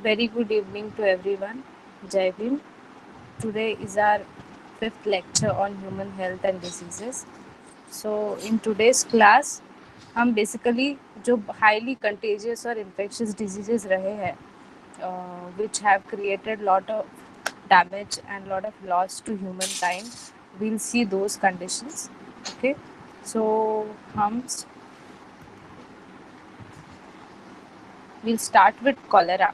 Very good evening to everyone. Jai Bhim. Today is our fifth lecture on human health and diseases. So in today's class, हम basically जो highly contagious और infectious diseases रहे हैं which have created lot of damage and lot of loss to humankind, we'll see those conditions. Okay, so हम we'll start with cholera.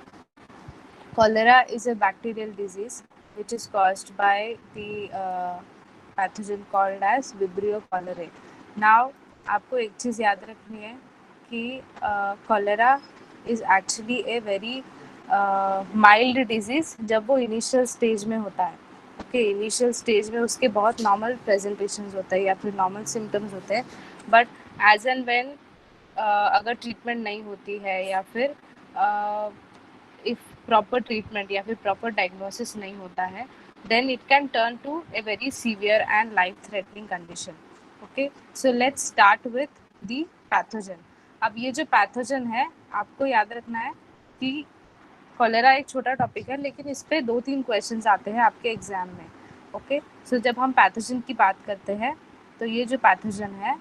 Cholera is a bacterial disease which is caused by the pathogen called as Vibrio cholerae. Now, आपको एक चीज़ याद रखनी है कि cholera is actually a very mild disease जब वो initial stage में होता है. ओके, इनिशियल स्टेज में उसके बहुत नॉर्मल प्रेजेंटेशंस होते हैं या फिर नॉर्मल सिम्टम्स होते हैं, बट एज एंड व्हेन अगर ट्रीटमेंट नहीं होती है या फिर इफ प्रॉपर ट्रीटमेंट या फिर प्रॉपर डायग्नोसिस नहीं होता है, then it can turn to a very severe and life threatening condition. Okay, so let's start with the pathogen. अब ये जो पैथोजन है, आपको याद रखना है कि कॉलेरा एक छोटा टॉपिक है लेकिन इस पे 2-3 क्वेश्चंस आते हैं आपके एग्जाम में. ओके, सो जब हम पैथोजन की बात करते हैं तो ये जो पैथोजन है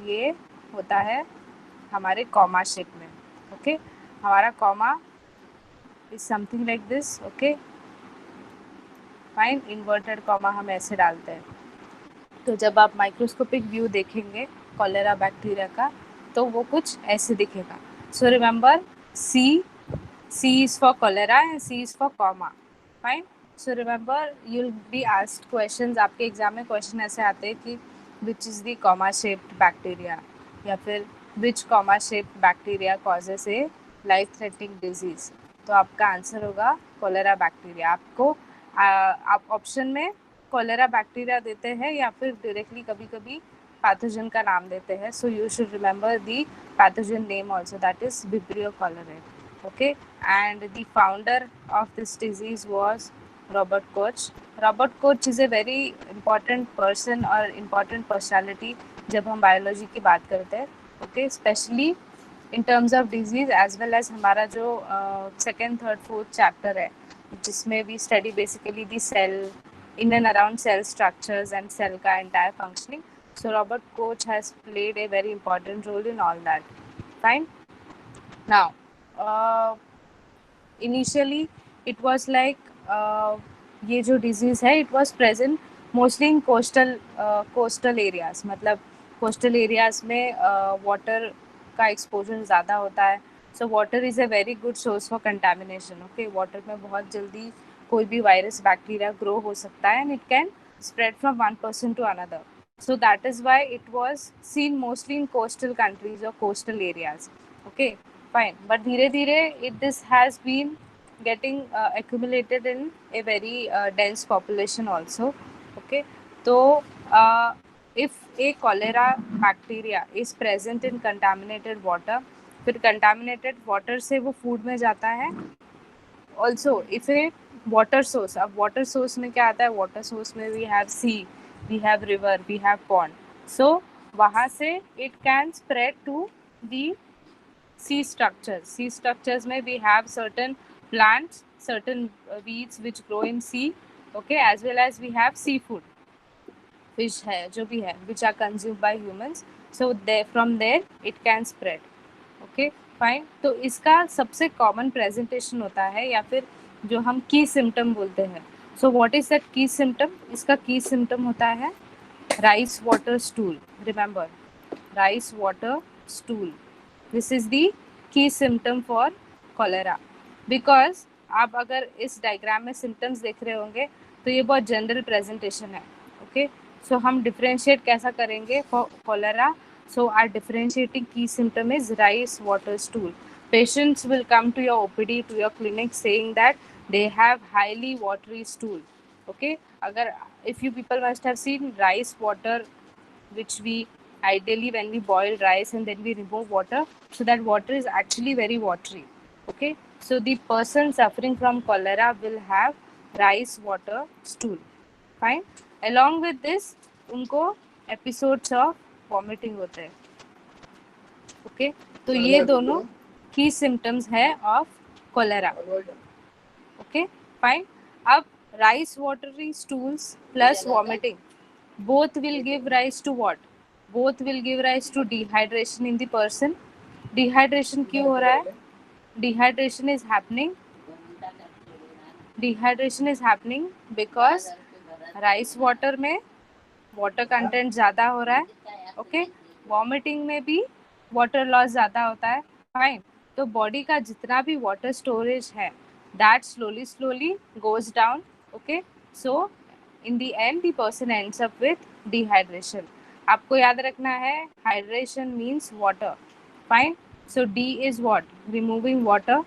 ये होता है हमारे कॉमा शेप में. ओके, हमारा comma is something like this. Okay, fine. Inverted comma हम ऐसे डालते हैं. तो जब आप माइक्रोस्कोपिक व्यू देखेंगे कॉलेरा बैक्टीरिया का तो वो कुछ ऐसे दिखेगा. So remember, C is for cholera and C is for comma. Fine. So remember, you'll be asked questions. आपके एग्जाम में क्वेश्चन ऐसे आते हैं कि which is the comma shaped bacteria या फिर which comma shaped bacteria causes a life threatening disease. तो आपका आंसर होगा cholera bacteria. आपको आप ऑप्शन में cholera bacteria देते हैं या फिर डायरेक्टली कभी कभी पैथोजन का नाम देते हैं. So you should remember the pathogen name also, that is vibrio cholerae. Okay, and the founder of this disease was Robert Koch. Robert Koch is a very important person or important personality जब हम biology की बात करते हैं. Okay, specially in terms of disease as well as हमारा जो second third fourth chapter है जिसमें we study basically the cell in and around cell structures and cell का entire functioning. So Robert Koch has played a very important role in all that. Fine. Now, initially it was like ये जो disease है it was present mostly in coastal areas. मतलब coastal areas में water का exposure ज़्यादा होता है. So water is a very good source for contamination. Okay, water में बहुत जल्दी कोई भी virus bacteria grow हो सकता है and it can spread from one person to another. So that is why it was seen mostly in coastal countries or coastal areas. Okay, fine. But धीरे धीरे this has been getting accumulated in a very dense population also. Okay, so if a cholera bacteria is present in contaminated water, फिर contaminated water से वो food में जाता है. Also if a water source, अब water source में क्या आता है, water source में we have sea, we have river, we have pond. So वहाँ से it can spread to the sea structures. Sea structures में we have certain plants, certain weeds which grow in sea. Okay, as well as we have seafood, fish है जो भी है which are consumed by humans. So there from there it can spread. Okay, fine. तो इसका सबसे common presentation होता है या फिर जो हम की सिम्टम बोलते हैं. सो व्हाट इज दैट की सिम्टम? इसका की सिम्टम होता है rice water stool. Remember, rice water stool. This is the key symptom for cholera. Because आप अगर इस डायग्राम में सिम्टम्स देख रहे होंगे तो ये बहुत जनरल प्रेजेंटेशन है. ओके, सो हम डिफ्रेंशिएट कैसा करेंगे for cholera? So our differentiating key symptom is rice water stool. Patients will come to your OPD, to your clinic saying that they have highly watery stool. Okay, agar if you people must have seen rice water, which we ideally when we boil rice and then we remove water, so that water is actually very watery. Okay, so the person suffering from cholera will have rice water stool. Fine. Along with this, उनको episodes of vomiting होते हैं. Okay, तो ये दोनों की symptoms है of cholera. Okay, fine. Ab rice watery stools plus vomiting, both will give rise to what? Both will give rise to dehydration in the person. Dehydration क्यों हो रहा है? Dehydration is happening. Dehydration is happening because rice water में water content ज़्यादा हो रहा है. Okay, vomiting में भी वाटर लॉस ज़्यादा होता है. फाइन. तो बॉडी का जितना भी वाटर स्टोरेज है that slowly goes down. Okay, so in the end the person ends up with dehydration. आपको याद रखना है hydration means water. Fine. So D is what? Removing water.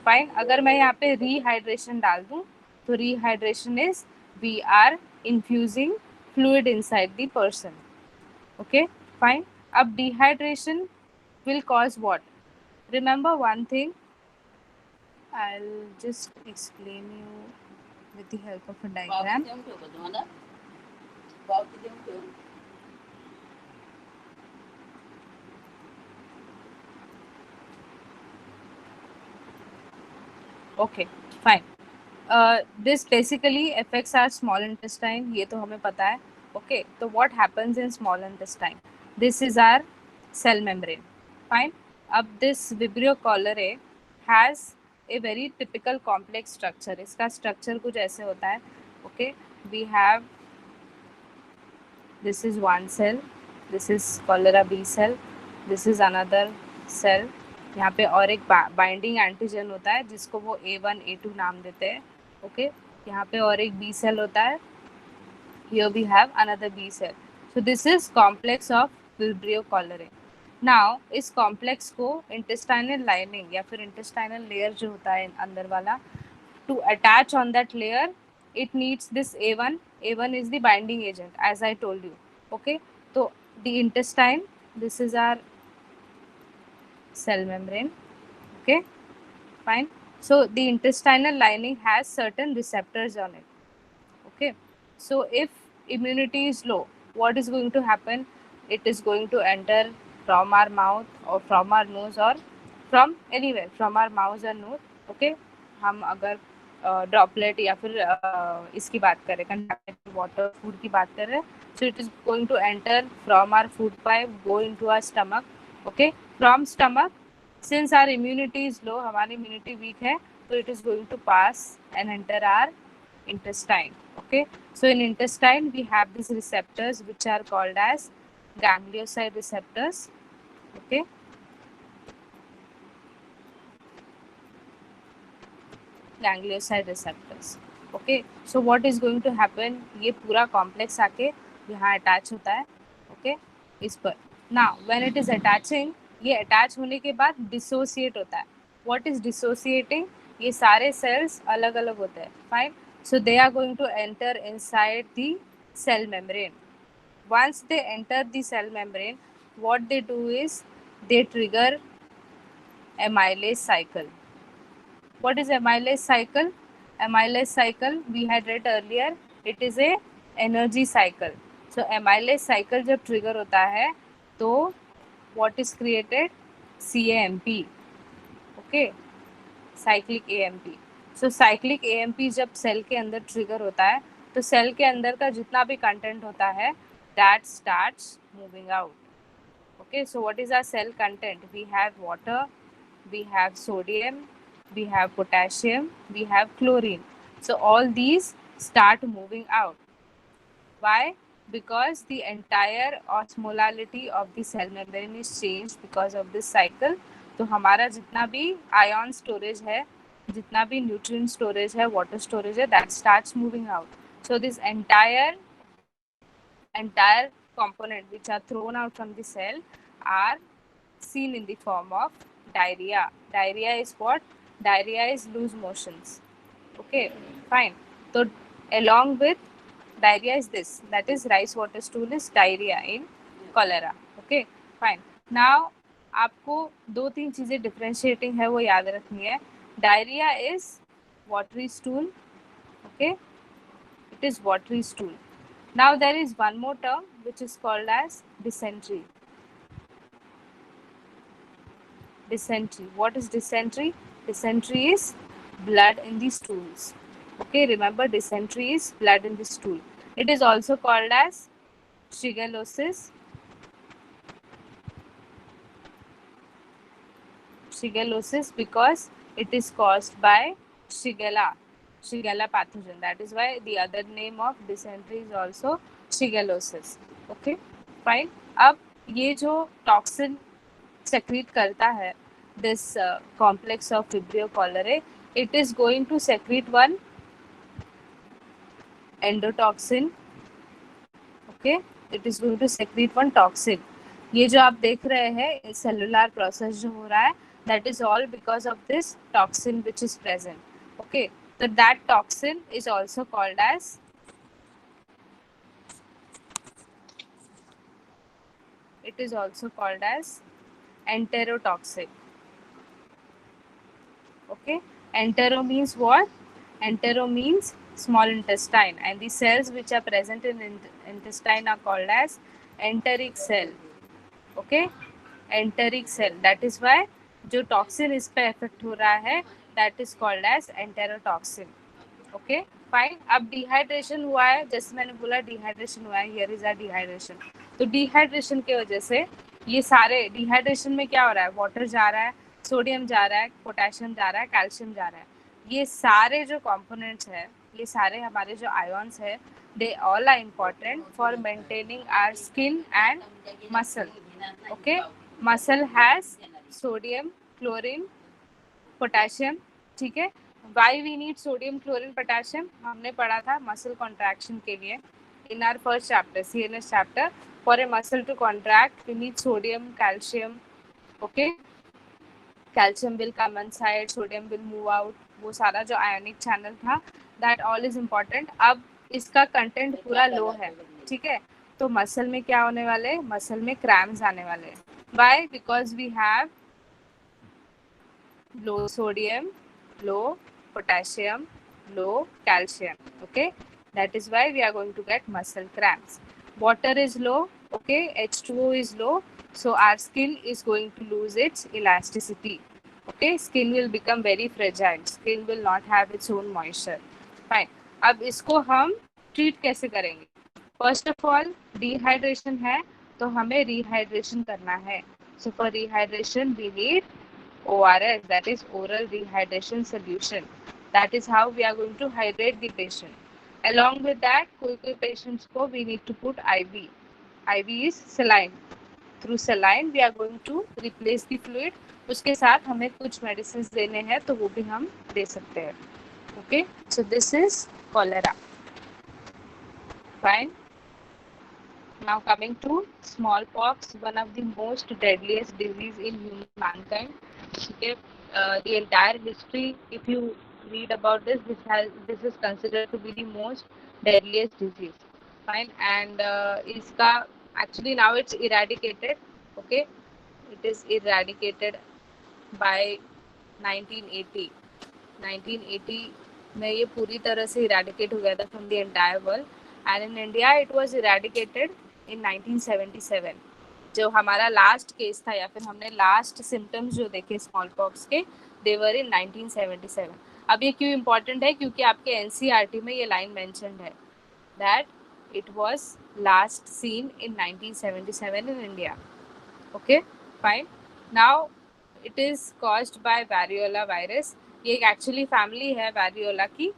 Fine. अगर मैं यहाँ पे रिहाइड्रेशन डाल दूँ तो rehydration is we are infusing fluid inside the person. Okay, fine. Ab dehydration will cause what? Remember one thing, I'll just explain you with the help of a diagram. Okay, fine. This basically affects our small intestine. ये तो हमें पता है. Okay, so what happens in small intestine? This is our cell membrane. Fine. अब this Vibrio cholerae has a very typical complex structure. इसका structure कुछ ऐसे होता है. Okay, we have this is one cell. This is cholera B cell. This is another cell. यहाँ पे और एक बाइंडिंग एंटीजन होता है जिसको वो A1 A2 नाम देते हैं. ओके, यहाँ पे और एक बी सेल होता है. Here we have another B cell. So this is complex of Vibrio cholerae. Now इस complex को intestinal lining या फिर intestinal layer जो होता है अंदर वाला, to attach on that layer it needs this A1. A1 is the binding agent as I told you. Okay, so the intestine, this is our cell membrane. Okay, fine. So the intestinal lining has certain receptors on it. Okay, so if immunity is low, what is going to happen? It is going to enter from our mouth or from our nose or from anywhere, from our mouth or nose. Okay, हम अगर droplet या फिर इसकी बात करें contaminated water food की बात करें, so it is going to enter from our food pipe, go into our stomach. Okay, from stomach, since our immunity is low, हमारी immunity weak है, so it is going to pass and enter our intestine. Okay, so in intestine we have these receptors which are called as ganglioside receptors. Okay, ganglioside receptors. Okay, so what is going to happen? ये पूरा complex आके यहाँ attach होता है. Okay, इस पर. Now when it is attaching, ये attach होने के बाद dissociate होता है. What is dissociating? ये सारे cells अलग अलग होते हैं. Fine. So they are going to enter inside the cell membrane. Once they enter the cell membrane, what they do is they trigger amylase cycle. What is amylase cycle? Amylase cycle we had read earlier. It is a energy cycle. So amylase cycle जब trigger होता है तो what is created? CAMP. Okay, cyclic AMP. So cyclic AMP जब cell के अंदर trigger होता है तो सेल के अंदर का जितना भी कंटेंट होता है that starts moving out. Okay, so what is our cell content? We have water, we have sodium, we have potassium, we have chlorine. So all these start moving out. Why? Because the entire osmolality of the cell membrane is changed because of this cycle. तो हमारा जितना भी ion storage है, जितना भी nutrient storage है, water storage है, that starts moving out. So this entire component which are thrown out from the cell are seen in the form of diarrhea. Diarrhea is what? Diarrhea is loose motions. Okay, fine. So along with diarrhea is this, that is rice water stool is diarrhea in cholera. Okay, fine. Now आपको दो तीन चीजें differentiating है वो याद रखनी है. Diarrhoea is watery stool. Okay, it is watery stool. Now there is one more term which is called as dysentery. Dysentery. What is dysentery? Dysentery is blood in the stools. Okay, remember dysentery is blood in the stool. It is also called as shigellosis. Shigellosis because it is caused by Shigella pathogen. That is why the other name of dysentery is also shigellosis. Okay, fine. अब ये जो toxin secrete करता है, this complex of Vibrio cholerae, it is going to secrete one endotoxin. Okay, it is going to secrete one toxin. ये जो आप देख रहे हैं सेलुलर प्रोसेस जो हो रहा है, that is all because of this toxin which is present. Okay, so that toxin is also called as enterotoxic. Okay, entero means what? Entero means small intestine, and the cells which are present in intestine are called as enteric cell. Okay, enteric cell. That is why जो toxin इस पे effect हो रहा है, that is called as enterotoxin. Okay, fine. अब dehydration हुआ है, जैसे मैंने बोला डिहाइड्रेशन हुआ है, हियर इज अ डिहाइड्रेशन. तो डिहाइड्रेशन की वजह से ये सारे, डिहाइड्रेशन में क्या हो रहा है, वाटर जा रहा है, सोडियम जा रहा है, पोटेशियम जा रहा है, कैल्शियम जा रहा है. ये सारे जो कंपोनेंट्स है, ये सारे हमारे जो आयॉन्स है, they all are important for maintaining our skin and muscle. Okay, muscle has sodium, chlorine, potassium. ठीक है, why we need sodium, chlorine, potassium हमने पढ़ा था muscle contraction के लिए in our first chapter, CNS chapter. For a muscle to contract we need sodium, calcium. Okay, calcium will come inside, sodium will move out. वो सारा जो ionic channel था, that all is important. अब इसका content पूरा लो है. ठीक है, तो मसल में क्या होने वाले, मसल में क्रैम्स आने वाले. Why? Because we have low sodium, low potassium, low calcium. Okay, that is why we are going to get muscle cramps. Water is low. Okay, H2O is low, so our skin is going to lose its elasticity. Okay, skin will become very fragile. Skin will not have its own moisture. Fine. अब इसको हम treat कैसे करेंगे? First of all dehydration है, तो हमें rehydration करना है. So for rehydration we need ORS, that is oral rehydration solution. That is how we are going to hydrate the patient. Along with that, कोई patients को we need to put IV. IV is saline. Through saline we are going to replace the fluid. उसके साथ हमें कुछ medicines देने हैं, तो वो भी हम दे सकते हैं. Okay, so this is cholera. Fine. Now coming to smallpox, one of the most deadliest disease in human mankind. Okay, the entire history, if you read about this, this is considered to be the most deadliest disease. Fine, and iska actually now it's eradicated. Okay, it is eradicated by 1980. 1980 में ये पूरी तरह से eradicate हो गया था from the entire world, and in India it was eradicated in 1977. जो हमारा लास्ट केस था, या फिर हमने लास्ट सिम्टम्स जो देखे स्मॉल पॉक्स के, दे वर इन 1977. अब ये क्यों इम्पोर्टेंट है? क्योंकि आपके एनसीईआरटी में ये लाइन मेंशन्ड है that it was last seen in 1977 in India. Okay, fine. Now it is caused by variola virus. ये एक्चुअली फैमिली है वारियोला की,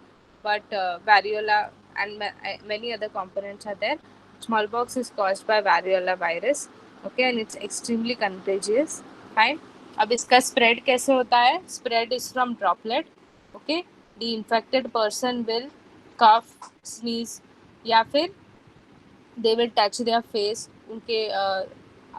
but variola and many other components are there. Smallpox is caused by variola virus. Okay, and it's extremely contagious. Fine. अब इसका spread कैसे होता है? Spread is from droplet. Okay, the infected person will cough, sneeze, या फिर they will touch their face. उनके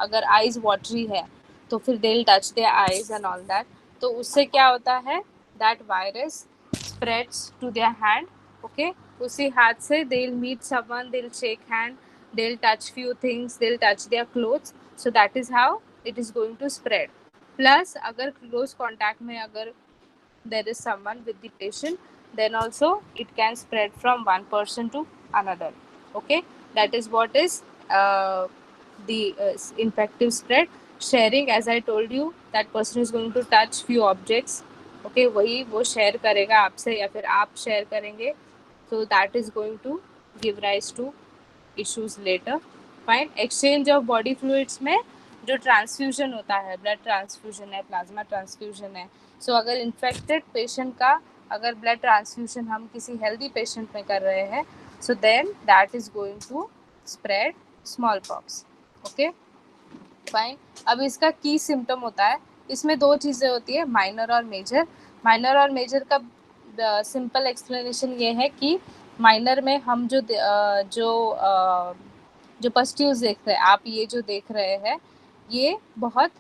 अगर eyes watery है, तो फिर they will touch their eyes and all that. तो उससे क्या होता है? That virus spreads to their hand. Okay, उसी हाथ से they'll meet someone, they'll shake hand, they'll touch few things, they'll touch their clothes. So that is how it is going to spread. Plus अगर close contact में अगर there is someone with the patient, then also it can spread from one person to another. Okay, that is what is the infective spread. Sharing, as I told you, that person is going to touch few objects. Okay वही वो share करेगा आपसे या फिर आप share करेंगे, so that is going to give rise to issues later. Fine. Exchange of body fluids में जो ट्रांसफ्यूजन होता है, ब्लड ट्रांसफ्यूजन है, प्लाज्मा ट्रांसफ्यूजन है, सो अगर इन्फेक्टेड पेशेंट का अगर ब्लड ट्रांसफ्यूजन हम किसी हेल्दी पेशेंट में कर रहे हैं, so then that is going to spread smallpox. Okay fine. अब इसका की सिम्टम होता है, इसमें दो चीज़ें होती है, माइनर और मेजर. माइनर और मेजर का सिंपल एक्सप्लेनेशन ये है कि माइनर में हम जो पस्ट्यूल्स देख रहे हैं, आप ये जो देख रहे हैं, ये बहुत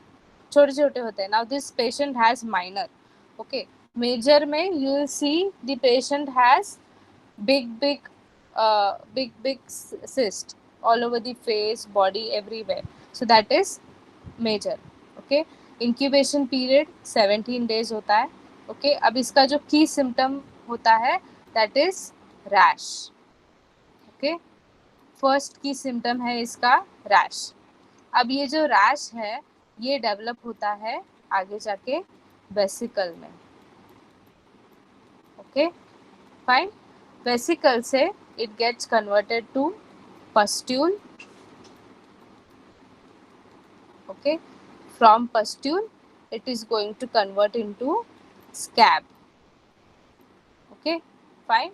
छोटे छोटे होते हैं. Now this patient has minor. Okay. Major में you will see the patient has big big cyst all over the face, body, everywhere. So that is major. Okay. Incubation period 17 days होता है. Okay. अब इसका जो key symptom होता है that is rash. Okay. First की symptom है इसका रैश. अब ये जो रैश है ये डेवलप होता है आगे जाके वेसिकल में. Okay fine. वेसिकल से it gets converted to pustule. Okay. From pustule it is going to convert into scab. Okay fine.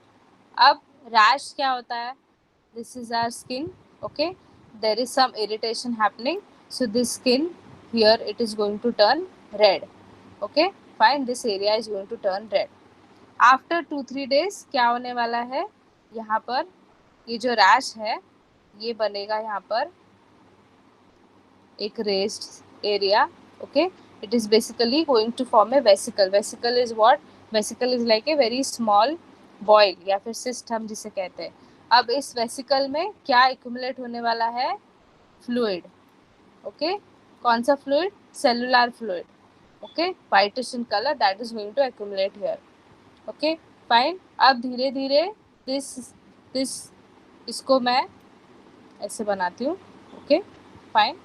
अब rash क्या होता है? This is our skin. Okay. There is some irritation happening, so this skin here it is going to turn red. Okay fine. This area is going to turn red. After 2-3 days क्या होने वाला है, यहाँ पर ये जो rash है ये बनेगा यहाँ पर एक raised area. Okay. It is basically going to form a vesicle. Vesicle is what? Vesicle is like a very small boil या फिर सिस्ट हम जिसे कहते हैं. अब इस वेसिकल में क्या एक्यूमुलेट होने वाला है? फ्लूइड. ओके. कौन सा fluid? Cellular fluid. Okay. Whitish in colour, that is going to accumulate here. Okay fine. अब धीरे धीरे दिस इसको मैं ऐसे बनाती हूँ. Okay fine.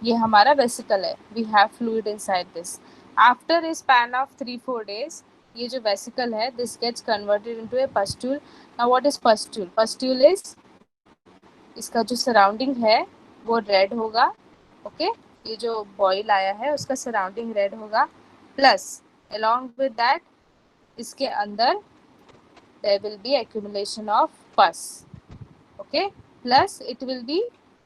ये हमारा वेसिकल है. We have fluid inside this. After a span of 3-4 days ये जो वेसिकल है this gets converted into a pustule. Now what is pustule? Pustule is इसका जो सराउंडिंग है वो रेड होगा. ओके. ये जो बॉयल आया है उसका सराउंडिंग रेड होगा. प्लस along with that इसके अंदर there will be accumulation of pus. Okay. Plus it will be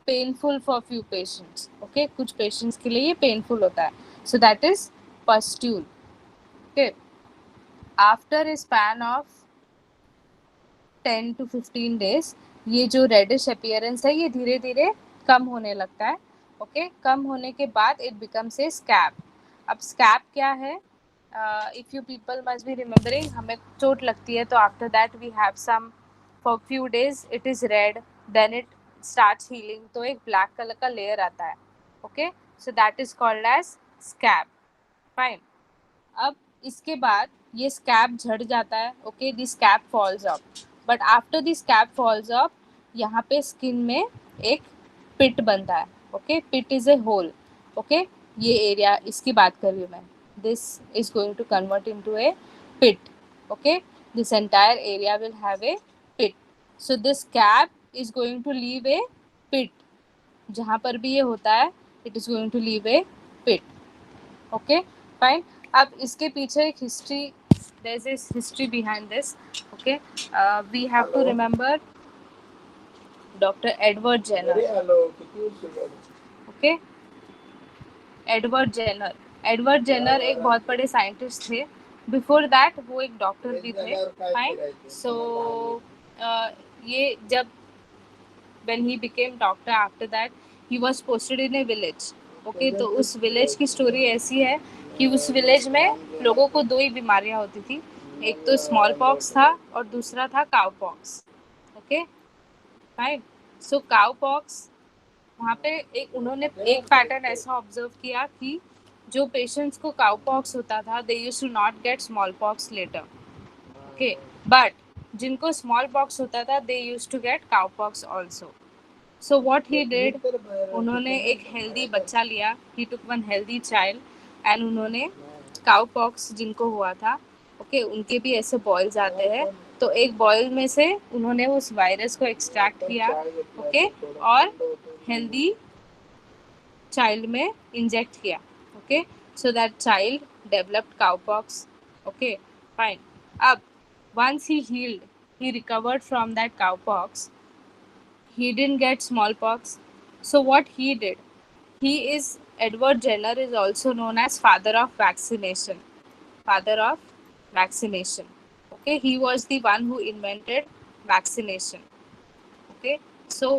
painful for few patients. Okay. कुछ patients के लिए ये painful होता है. So that is pustule. Okay. After a span of 10 to 15 days ये जो reddish appearance है ये धीरे धीरे कम होने लगता है. Okay. कम होने के बाद it becomes a scab. अब scab क्या है? If you people must be remembering, हमें चोट लगती है तो after that we have some for few days it is red, then it starts healing, तो एक black color का layer आता है. Okay, so that is called as scab. Fine. अब इसके बाद ये scab झड़ जाता है. Okay, the scab falls off. But after the scab falls off, यहाँ पे skin में एक pit बनता है. Okay, pit is a hole. Okay, ये area इसकी बात कर रही हूँ मैं. This is going to convert into a pit. Okay, this entire area will have a pit. So this scab is going to leave a pit. जहाँ पर भी ये होता है it is going to leave a pit. Okay fine. अब इसके पीछे एक history, there is a history behind this. Okay, we have to remember Dr. Edward Jenner. Okay, Edward Jenner. Edward Jenner एक बहुत बड़े साइंटिस्ट थे. बिफोर दैट वो एक डॉक्टर भी थे. फाइन. सो ये जब when he became doctor after that he was posted in A village. Okay. तो उस विलेज की स्टोरी ऐसी है कि उस विलेज में लोगों को दो ही बीमारियां होती थी. एक तो स्मॉल पॉक्स था और दूसरा था cow pox. Okay fine. So cow pox वहाँ पे उन्होंने एक पैटर्न ऐसा ऑब्जर्व किया कि जो पेशेंट्स को काउ पॉक्स होता था they used to not get small pox later. Okay. But जिनको स्मॉल पॉक्स होता था they used to get cow pox also. So what he did, उन्होंने एक हेल्दी बच्चा लिया. He took one healthy child and उन्होंने काउ पॉक्स जिनको हुआ था, ओके, उनके भी ऐसे बॉयल्स आते हैं। तो एक बॉयल में से उन्होंने उस वायरस को एक्सट्रैक्ट किया, ओके, और हेल्दी चाइल्ड में इंजेक्ट किया, okay, so that child developed cowpox, okay, fine. अब once he recovered from that cowpox, he didn't get smallpox. So what he did, he is Edward Jenner is also known as father of vaccination, father of vaccination, okay, he was the one who invented vaccination, okay, so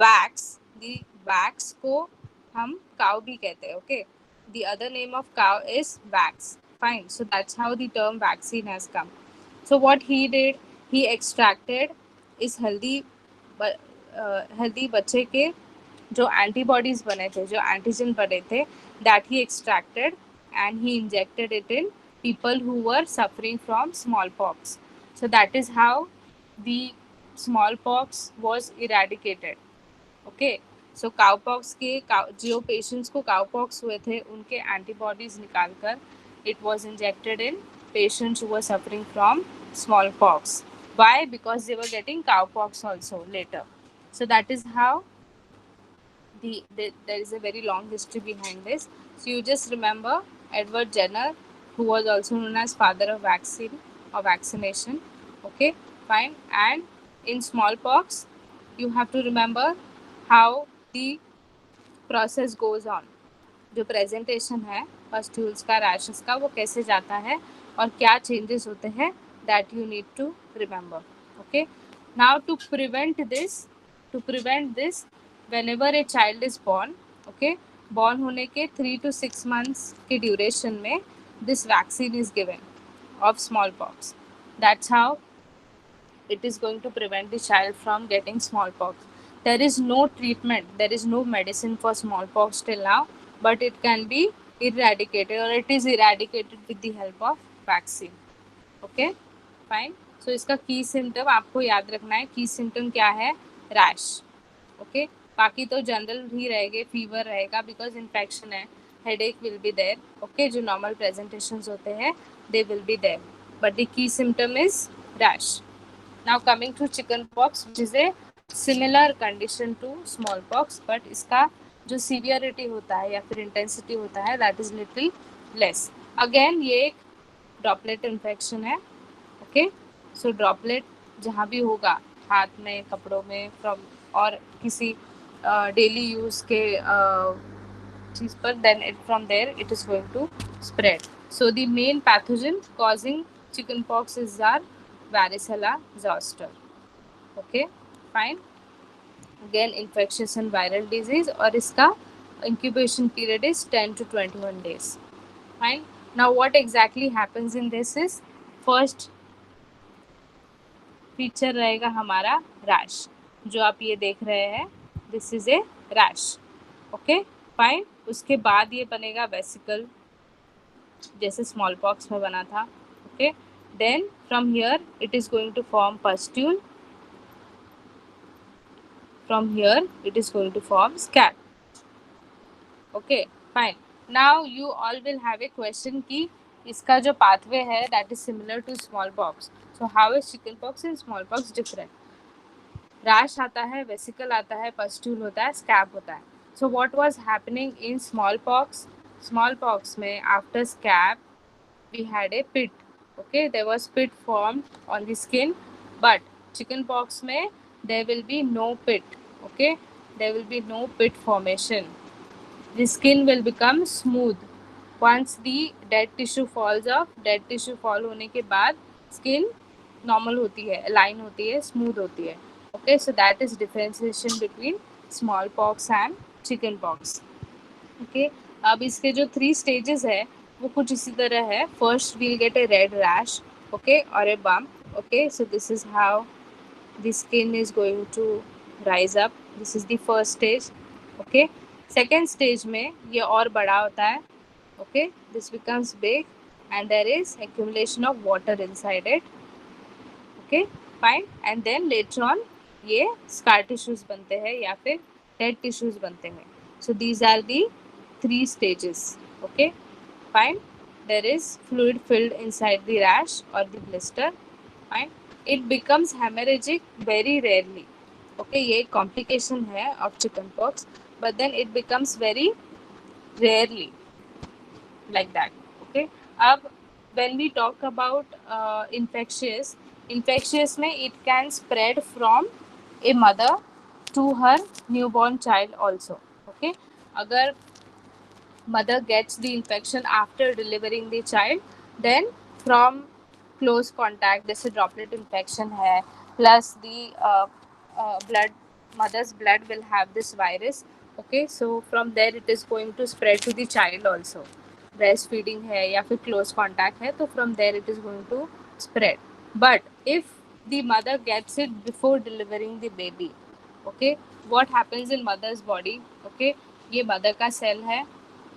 vax, the vax को हम cow भी कहते हैं, okay, the other name of cow is vax, fine, so that's how the term vaccine has come. So what he did, he extracted इस healthy बच्चे के जो antibodies बने थे, जो एंटीजन बने थे, that he extracted and he injected it in people who were suffering from smallpox. So that is how the smallpox was eradicated. Okay, so cowpox के जो पेशेंट्स को काउपॉक्स हुए थे उनके एंटीबॉडीज निकालकर it was injected in patients who were suffering from small pox. Why? Because they were getting cowpox also later. So that is how there is a very long history behind this. So you just remember Edward Jenner, who was also known as father of vaccine or vaccination. Okay, fine. And in smallpox, you have to remember how the process goes on. जो presentation है pustules का, rashes का, वो कैसे जाता है और क्या चेंजेस होते हैं, that you need to remember. Okay, now to prevent this whenever a child is born, okay, born होने के 3 to 6 months के ड्यूरेशन में this vaccine is given of smallpox. That's how it is going to prevent the child from getting smallpox. There is no treatment, there is no medicine for smallpox till now, but it can be eradicated, or it is eradicated with the help of vaccine. Okay, fine. So इसका की symptom आपको याद रखना है. की symptom क्या है? Rash. Okay, बाकी तो जनरल ही रहेंगे, फीवर रहेगा बिकॉज इन्फेक्शन है, headache will be there. Okay, जो नॉर्मल प्रेजेंटेशंस होते हैं they will be there, but the key symptom is rash. Now coming to chicken pox, which is a similar condition to smallpox, but इसका जो severity होता है या फिर intensity होता है that is little less. Again ये एक droplet infection है. Okay, so droplet जहाँ भी होगा, हाथ में, कपड़ों में, from और किसी daily use के चीज़ पर, then it from there it is going to spread. So the main pathogen causing chicken pox is our varicella zoster. Okay, fine. Again infectious and viral disease, और इसका incubation period is 10 to 21 days. Fine. Now what exactly happens in this is, first feature रहेगा हमारा rash, जो आप ये देख रहे हैं, this is a rash. Okay, fine. उसके बाद ये बनेगा वेसिकल, जैसे स्मॉल पॉक्स में बना था. Okay, then from here it is going to form pustule, from here it is going to form scab. Okay, fine. Now you all will have a question कि इसका जो pathway है that is similar to smallpox. So how is chickenpox and smallpox different? Rash आता है, vesicle आता है, pustule होता है, स्कैब होता है. So what was happening in smallpox? Smallpox में after scab we had a pit. Okay, there was pit formed on the skin, but chickenpox में there will be no pit. Okay, there will be no pit formation. The skin will become smooth once the dead tissue falls off. Dead tissue fall होने के बाद skin normal होती है, align होती है, smooth होती है. Okay, so that is differentiation between smallpox and chickenpox. Okay, अब इसके जो 3 stages है वो कुछ इसी तरह है. First we'll get a red rash, okay, or a bump. Okay, so this is how the skin is going to rise up. This is the first stage. Okay, second stage में ये और बड़ा होता है. Okay, this becomes big and there is accumulation of water inside it. Okay, fine. And then later on ये scar tissues बनते हैं या फिर dead tissues बनते हैं. So these are the 3 stages. Okay, Fine. There is fluid filled inside the rash or the blister. Fine. It becomes hemorrhagic very rarely. Okay, ये एक complication है of chickenpox, but then it becomes very rarely like that. Okay. अब when we talk about infectious में it can spread from a mother to her newborn child also. Okay. अगर mother gets the infection after delivering the child, then from close contact, जैसे droplet infection है, plus the blood, mother's blood will have this virus. Okay, so from there it is going to spread to the child also. Breastfeeding है या फिर close contact है, तो from there it is going to spread. But if the mother gets it before delivering the baby, okay, what happens in mother's body? Okay, ये mother का cell है.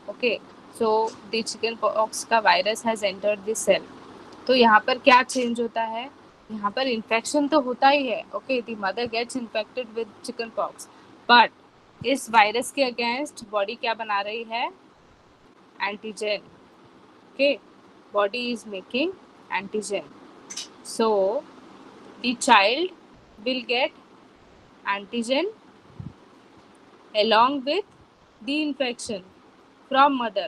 Okay, so the chicken pox का virus has entered the cell. तो यहाँ पर क्या change होता है? यहाँ पर इन्फेक्शन तो होता ही है. Okay, the mother gets infected with chickenpox, but इस वायरस के अगेंस्ट बॉडी क्या बना रही है? Antigen. Okay, body is making antigen, so the child will get antigen along with the infection from mother.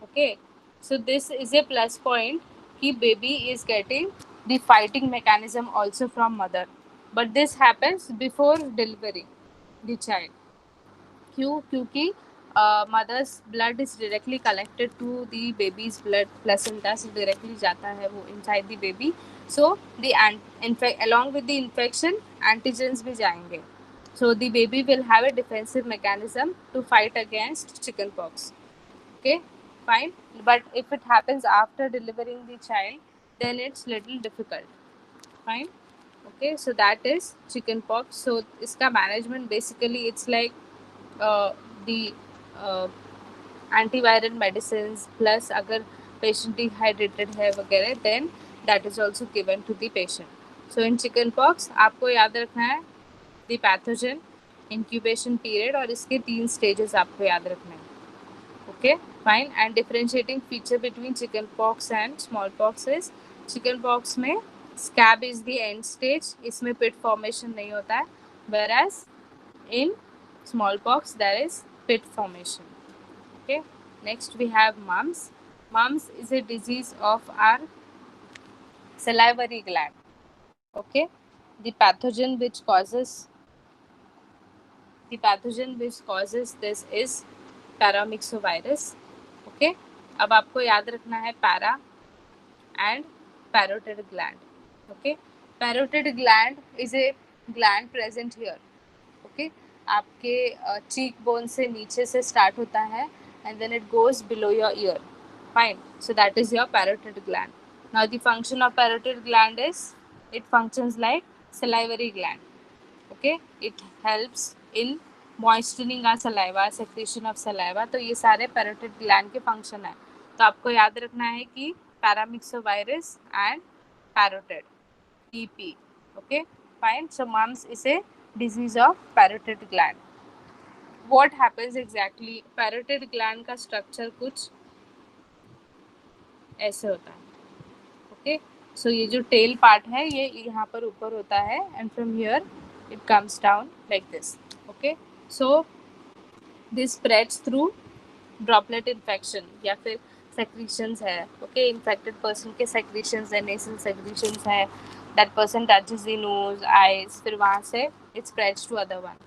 Okay, so this is a plus point कि baby is getting the fighting mechanism also from mother, but this happens before delivery the child. क्यों? क्योंकि mother's blood is directly collected to the baby's blood, placenta से directly जाता है वो inside the baby. So the along with the infection antigens भी जाएंगे. So the baby will have a defensive mechanism to fight against chickenpox. Okay, fine. But if it happens after delivering the child, then it's little difficult. Fine. Okay, so that is chickenpox. So iska management basically it's like the antiviral medicines plus अगर patient dehydrated है वगैरह, then that is also given to the patient. So in chickenpox आपको याद रखना है the pathogen, incubation period, और इसके 3 stages आपको याद रखने हैं. Okay, fine. And differentiating feature between chickenpox and smallpox is chickenpox में scab is the end stage, इसमें pit formation नहीं होता है, whereas in smallpox there is pit formation. Okay, next we have mumps. Mumps is a disease of our salivary gland. Okay, the pathogen which causes this is paramyxovirus. Okay, अब आपको याद रखना है para and parotid gland. Okay, parotid gland is a gland present here. Okay, आपके cheek bone से नीचे से start होता है and then it goes below your ear. Fine, so that is your parotid gland. Now the function of parotid gland is it functions like salivary gland. Okay, it helps in moisturizing a saliva, secretion of saliva. तो ये सारे parotid gland के function है. तो आपको याद रखना है कि paramyxovirus and parotid, PP. Okay, fine. So mumps is a disease of parotid gland. What happens exactly? Parotid gland का स्ट्रक्चर कुछ ऐसे होता है. ओके, सो ये जो टेल पार्ट है ये यहाँ पर ऊपर होता है and from here it comes down like this. Okay, so this spreads through droplet infection या फिर secretions है. okay, infected person के secretions है, nasal secretions है, that person touches the nose, eyes, फिर वहाँ से it spreads to other one.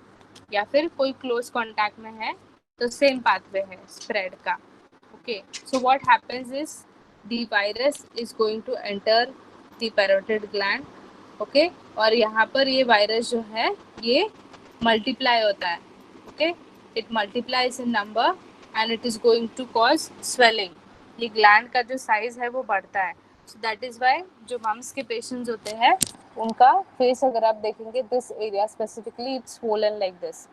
या फिर कोई close contact में है तो same pathway है spread का. okay, so what happens is the virus is going to enter the parotid gland. okay, और यहाँ पर ये virus जो है ये multiply होता है. okay, it multiplies in number and it is going to cause swelling. ये gland का जो size है वो बढ़ता है. so that is why जो mumps के patients होते हैं उनका face अगर आप देखेंगे this area specifically it's swollen like this.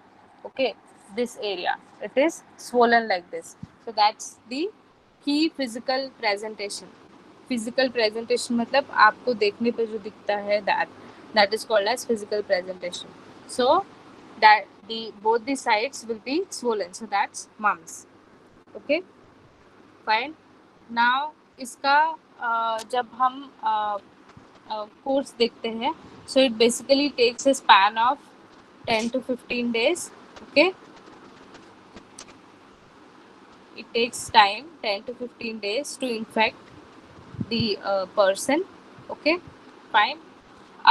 okay, this area it is swollen like this. so that's the key physical presentation. physical presentation मतलब आपको देखने पे जो दिखता है that is called as physical presentation. so that both the sides will be swollen, so that's mumps. okay, fine. Now इसका जब हम कोर्स देखते हैं, so it basically takes a span of 10 to 15 days. Okay, it takes time 10 to 15 days to infect the person. Okay, fine.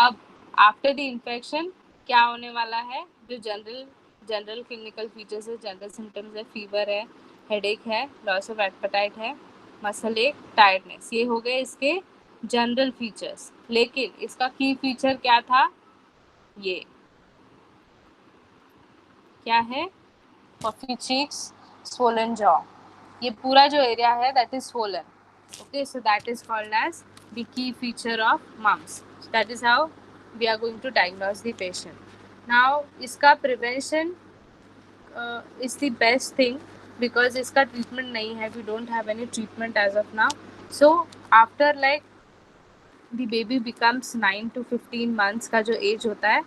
अब after the infection क्या होने वाला है? जो जनरल क्लिनिकल फीचर्स है, जनरल सिम्टम्स है, फीवर है, हेडेक है, लॉस ऑफ एपेटाइट है, मसल एक, टायर्डनेस, ये हो गए इसके जनरल फीचर्स। लेकिन इसका की फीचर क्या था? ये क्या है? puffy cheeks, swollen jaw. ये पूरा जो एरिया है that is swollen. Okay, so that is called as the key feature of mumps. So that is how we are going to diagnose the patient. Now इसका prevention is the best thing because इसका treatment नहीं है. We don't have any treatment as of now. So after like the baby becomes 9 to 15 months का जो age होता है,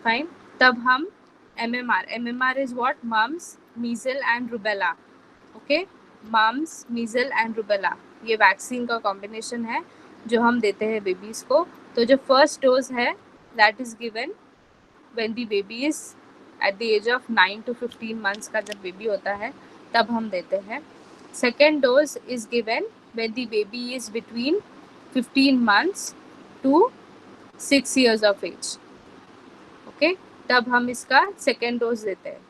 fine, तब हम MMR is what? Mumps, measles and rubella. Okay, mumps, measles and rubella, ये vaccine का combination है जो हम देते हैं बेबीज को। तो जो फर्स्ट डोज है that is given when the baby is at the age of 9 to 15 months का जब बेबी होता है तब हम देते हैं। Second dose is given when the baby is between 15 months to 6 years of age. Okay, तब हम इसका सेकेंड डोज देते हैं।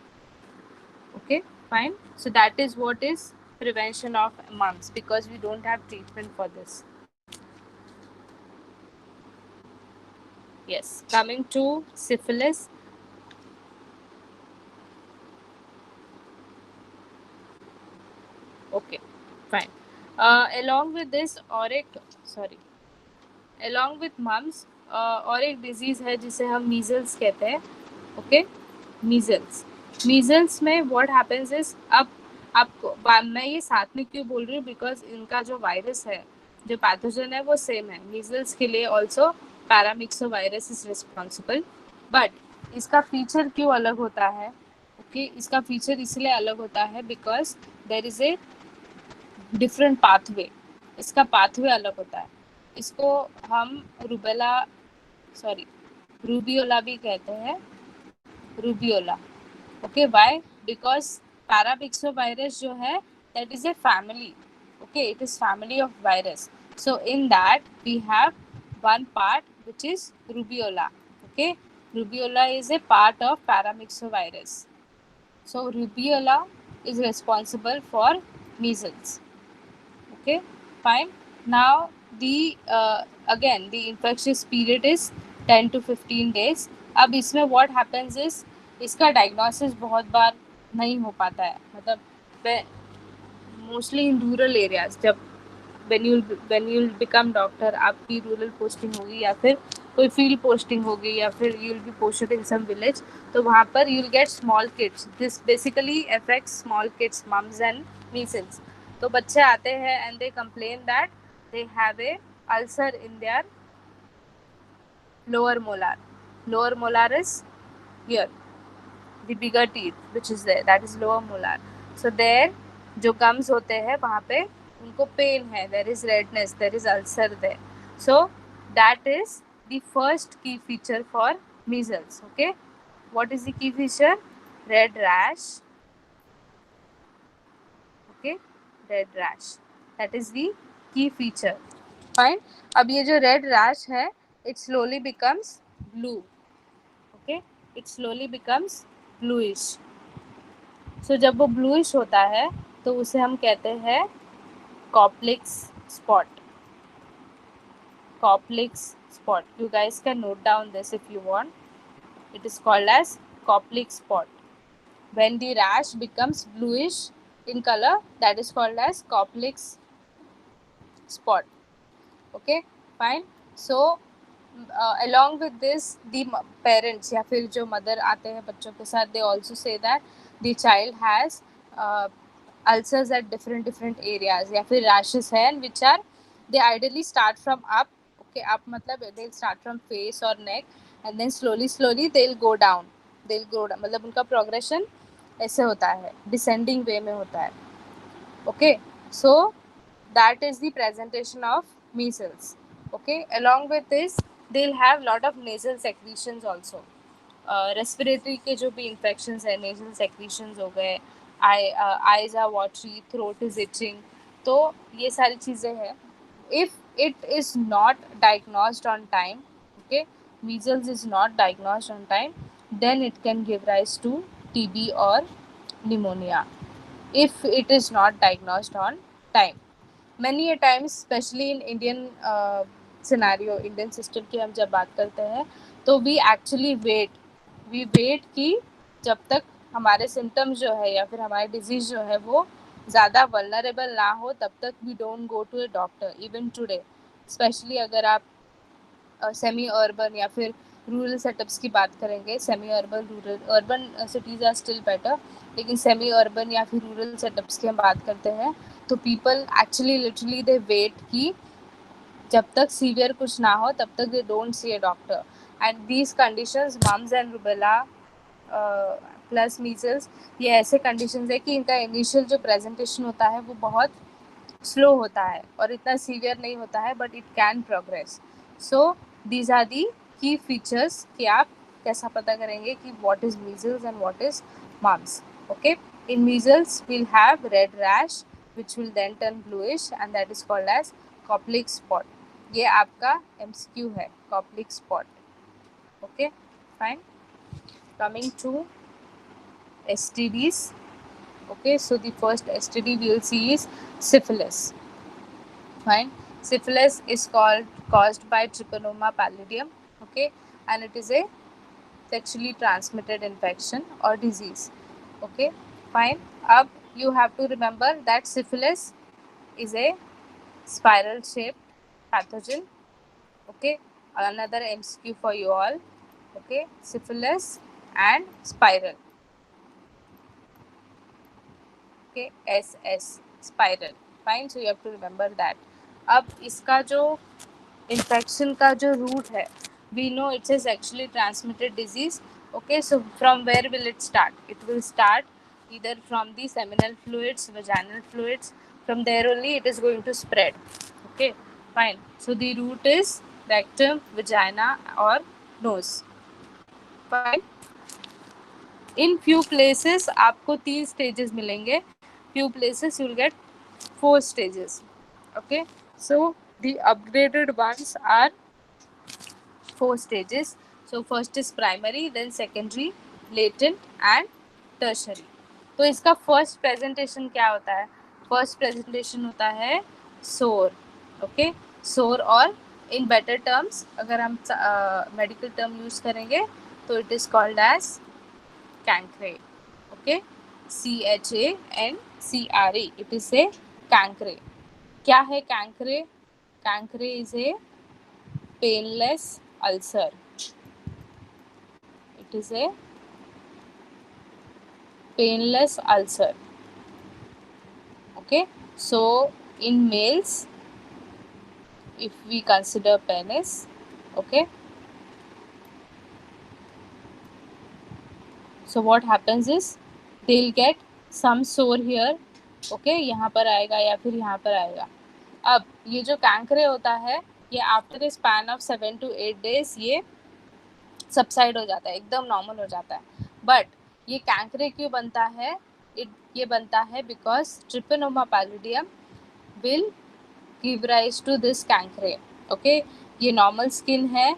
Okay, fine. So that is what is prevention of mumps because we don't have treatment for this. Yes, coming to syphilis. Okay, fine. Along with this along with mumps और एक disease है जिसे हम measles कहते हैं। Okay, measles में what happens is, अब आपको मैं ये साथ में क्यों बोल रही हूँ बिकॉज इनका जो वायरस है, जो पैथोजन है वो सेम है। मीजल्स के लिए also paramyxo virus is responsible, but इसका फीचर क्यों अलग होता है? ओके, इसका फीचर इसलिए अलग होता है because there is a different pathway, इसका पाथवे अलग होता है। इसको हम रूबियोला भी कहते हैं, rubeola. Okay, why? Because paramyxovirus जो है that is a family. Okay, it is family of virus, so in that we have one part which is rubeola. Okay, rubeola is a part of paramyxovirus, so rubeola is responsible for measles. Okay, fine. Now the again the infectious period is 10 to 15 days. अब इसमें what happens is इसका diagnosis बहुत बार नहीं हो पाता है, मतलब mostly in rural areas. जब when you'll become डॉक्टर, आपकी रूरल पोस्टिंग होगी या फिर कोई फील्ड पोस्टिंग होगी या फिर you'll be posted in some village, तो वहाँ पर you'll get small kids. This basically affects small kids, mums and measles. तो बच्चे आते हैं and they complain that they have a ulcer in their lower molar. Lower molar is here, the bigger teeth which is there, that is lower molar. So there जो gums होते हैं वहाँ पे उनको पेन है, there is redness, there is ulcer there. So that is the first key feature for measles. Okay, what is the key feature? Red rash. Okay, red rash, that is the key feature. Fine. अब ये जो red rash है it slowly becomes blue. Okay, it slowly becomes bluish. So जब वो bluish होता है तो उसे हम कहते हैं Koplik's spot. Koplik's spot. You guys can note down this if you want. It is called as Koplik spot. When the rash becomes bluish in color, that is called as Koplik's spot. Okay, fine. So along with this, the parents या फिर जो mother आते हैं बच्चों के साथ, they also say that the child has ulcers at different areas या फिर rashes है, and which are they ideally start from up. Okay, up मतलब they'll start from face or neck and then slowly they'll go down. मतलब उनका progression ऐसे होता है, descending way में होता है. Okay, so that is the presentation of measles. Okay, along with this they'll have lot of nasal secretions also. Respiratory के जो भी इन्फेक्शंस है, नेजल सेक्रीशंस हो गए, eyes are watery, throat is itching, तो ये सारी चीज़ें हैं. If it is not diagnosed on time, okay, measles is not diagnosed on time, then it can give rise to TB or pneumonia if it is not diagnosed on time. Many a times, especially in Indian scenario, Indian system की हम जब बात करते हैं तो we actually wait कि जब तक हमारे symptoms जो है या फिर हमारे disease जो है वो ज़्यादा vulnerable ना हो, तब तक we don't go to a doctor even today. Especially अगर आप सेमी अर्बन या फिर रूरल सेटअप्स की बात करेंगे, semi urban, rural, urban cities are still better, लेकिन सेमी अर्बन या फिर रूरल सेटअप्स की हम बात करते हैं तो people actually literally they wait कि जब तक सीवियर कुछ ना हो तब तक they don't see a doctor. And these conditions, mumps and rubella plus measles, ये ऐसे कंडीशंस है कि इनका इनिशियल जो प्रेजेंटेशन होता है वो बहुत स्लो होता है और इतना सीवियर नहीं होता है, but it can progress. So these are the key features कि आप कैसा पता करेंगे कि what is measles and what is mumps. Okay, in measles will have red rash which will then turn bluish and that is called as Koplik spot. ये आपका MCQ है, Koplik spot. Okay, fine. Coming to STDs. Okay, so the first STD we will see is syphilis. Fine. Syphilis is caused by Treponema pallidum. Okay, and it is a sexually transmitted infection or disease. Okay, fine. Ab you have to remember that syphilis is a spiral shaped pathogen. Okay, another MCQ for you all. Okay, syphilis and spiral. Okay, SS, spiral. Fine, so you have to remember that. अब इसका जो infection का जो root है, we know it's a sexually transmitted disease. Okay, so from where will it start? It will start either from the seminal fluids, vaginal fluids. From there only it is going to spread. Okay, fine. So the root is rectum, vagina or nose. Fine. In few places आपको 3 stages मिलेंगे. Few places you will get 4 stages. Okay, so the upgraded ones are 4 stages. So first is primary, then secondary, latent and tertiary. तो इसका first presentation क्या होता है? First presentation होता है सोर. ओके, सोर, और इन बेटर टर्म्स अगर हम मेडिकल टर्म यूज करेंगे तो it is called as chancre. Okay, CHANCRE, it is a chancre. क्या है chancre? Chancre is a painless ulcer. It is a painless ulcer. Okay, so in males, if we consider penis, okay, so what happens is they'll get some sore here. Okay, यहाँ पर आएगा या फिर यहाँ पर आएगा. अब ये जो कैंक्रे होता है ये after the span of 7 to 8 days ये सबसाइड हो जाता है, एकदम नॉर्मल हो जाता है. बट ये कैंक्रे क्यों बनता है? ये बनता है because treponema pallidum will give rise to this chancre. Okay, ये नॉर्मल स्किन है.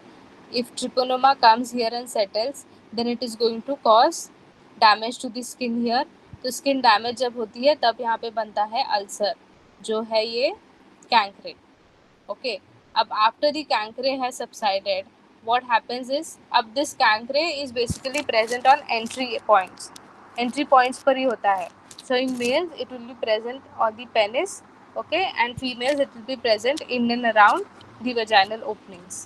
If treponema comes here and settles then it is going to cause damage to the skin here. तो स्किन डैमेज जब होती है तब यहाँ पे बनता है अल्सर, जो है ये कैंक्रे. ओके, अब after the chancre has subsided, what happens is अब this cancre is basically present on entry points पर ही होता है. So in males it will be present on the penis, okay, and females it will be present in and around the vaginal openings.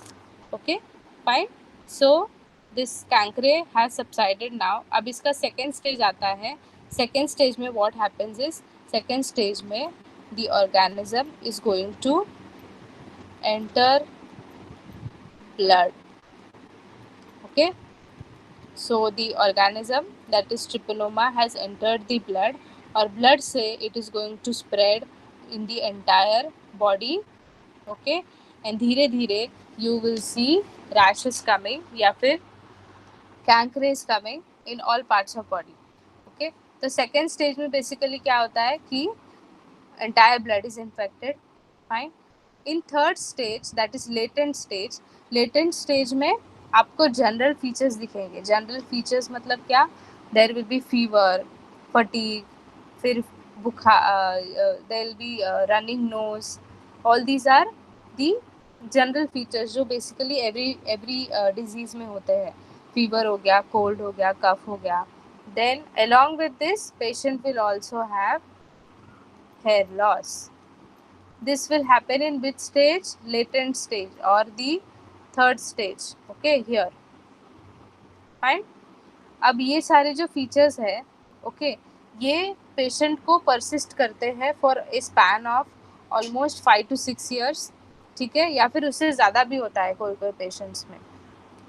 Okay, fine. So this cancre has subsided now. अब इसका second stage आता है. Second stage में what happens is, second stage में the organism is going to enter blood. Okay, so the organism that is trypanoma has entered the blood, और blood से it is going to spread in the entire body. Okay, and धीरे धीरे you will see rashes coming या फिर cancer is coming in all parts of body. Okay, तो second stage में basically क्या होता है कि entire blood is infected. Fine. In third stage, that is latent stage में आपको general features दिखेंगे. General features मतलब क्या? There will be fever, fatigue, फिर बुखार, there will be running nose. All these are the general features जो basically every disease में होते हैं. Fever हो गया, cold हो गया, cough हो गया. Then along with this, patient will also have hair loss. This will happen in which stage? Latent stage or the third stage. Okay, here. Fine. अब ये सारे जो फीचर्स है, ओके, ये पेशेंट को परसिस्ट करते हैं for a span of almost 5 to 6 years. ठीक है, या फिर उससे ज़्यादा भी होता है कोई कोई पेशेंट्स में.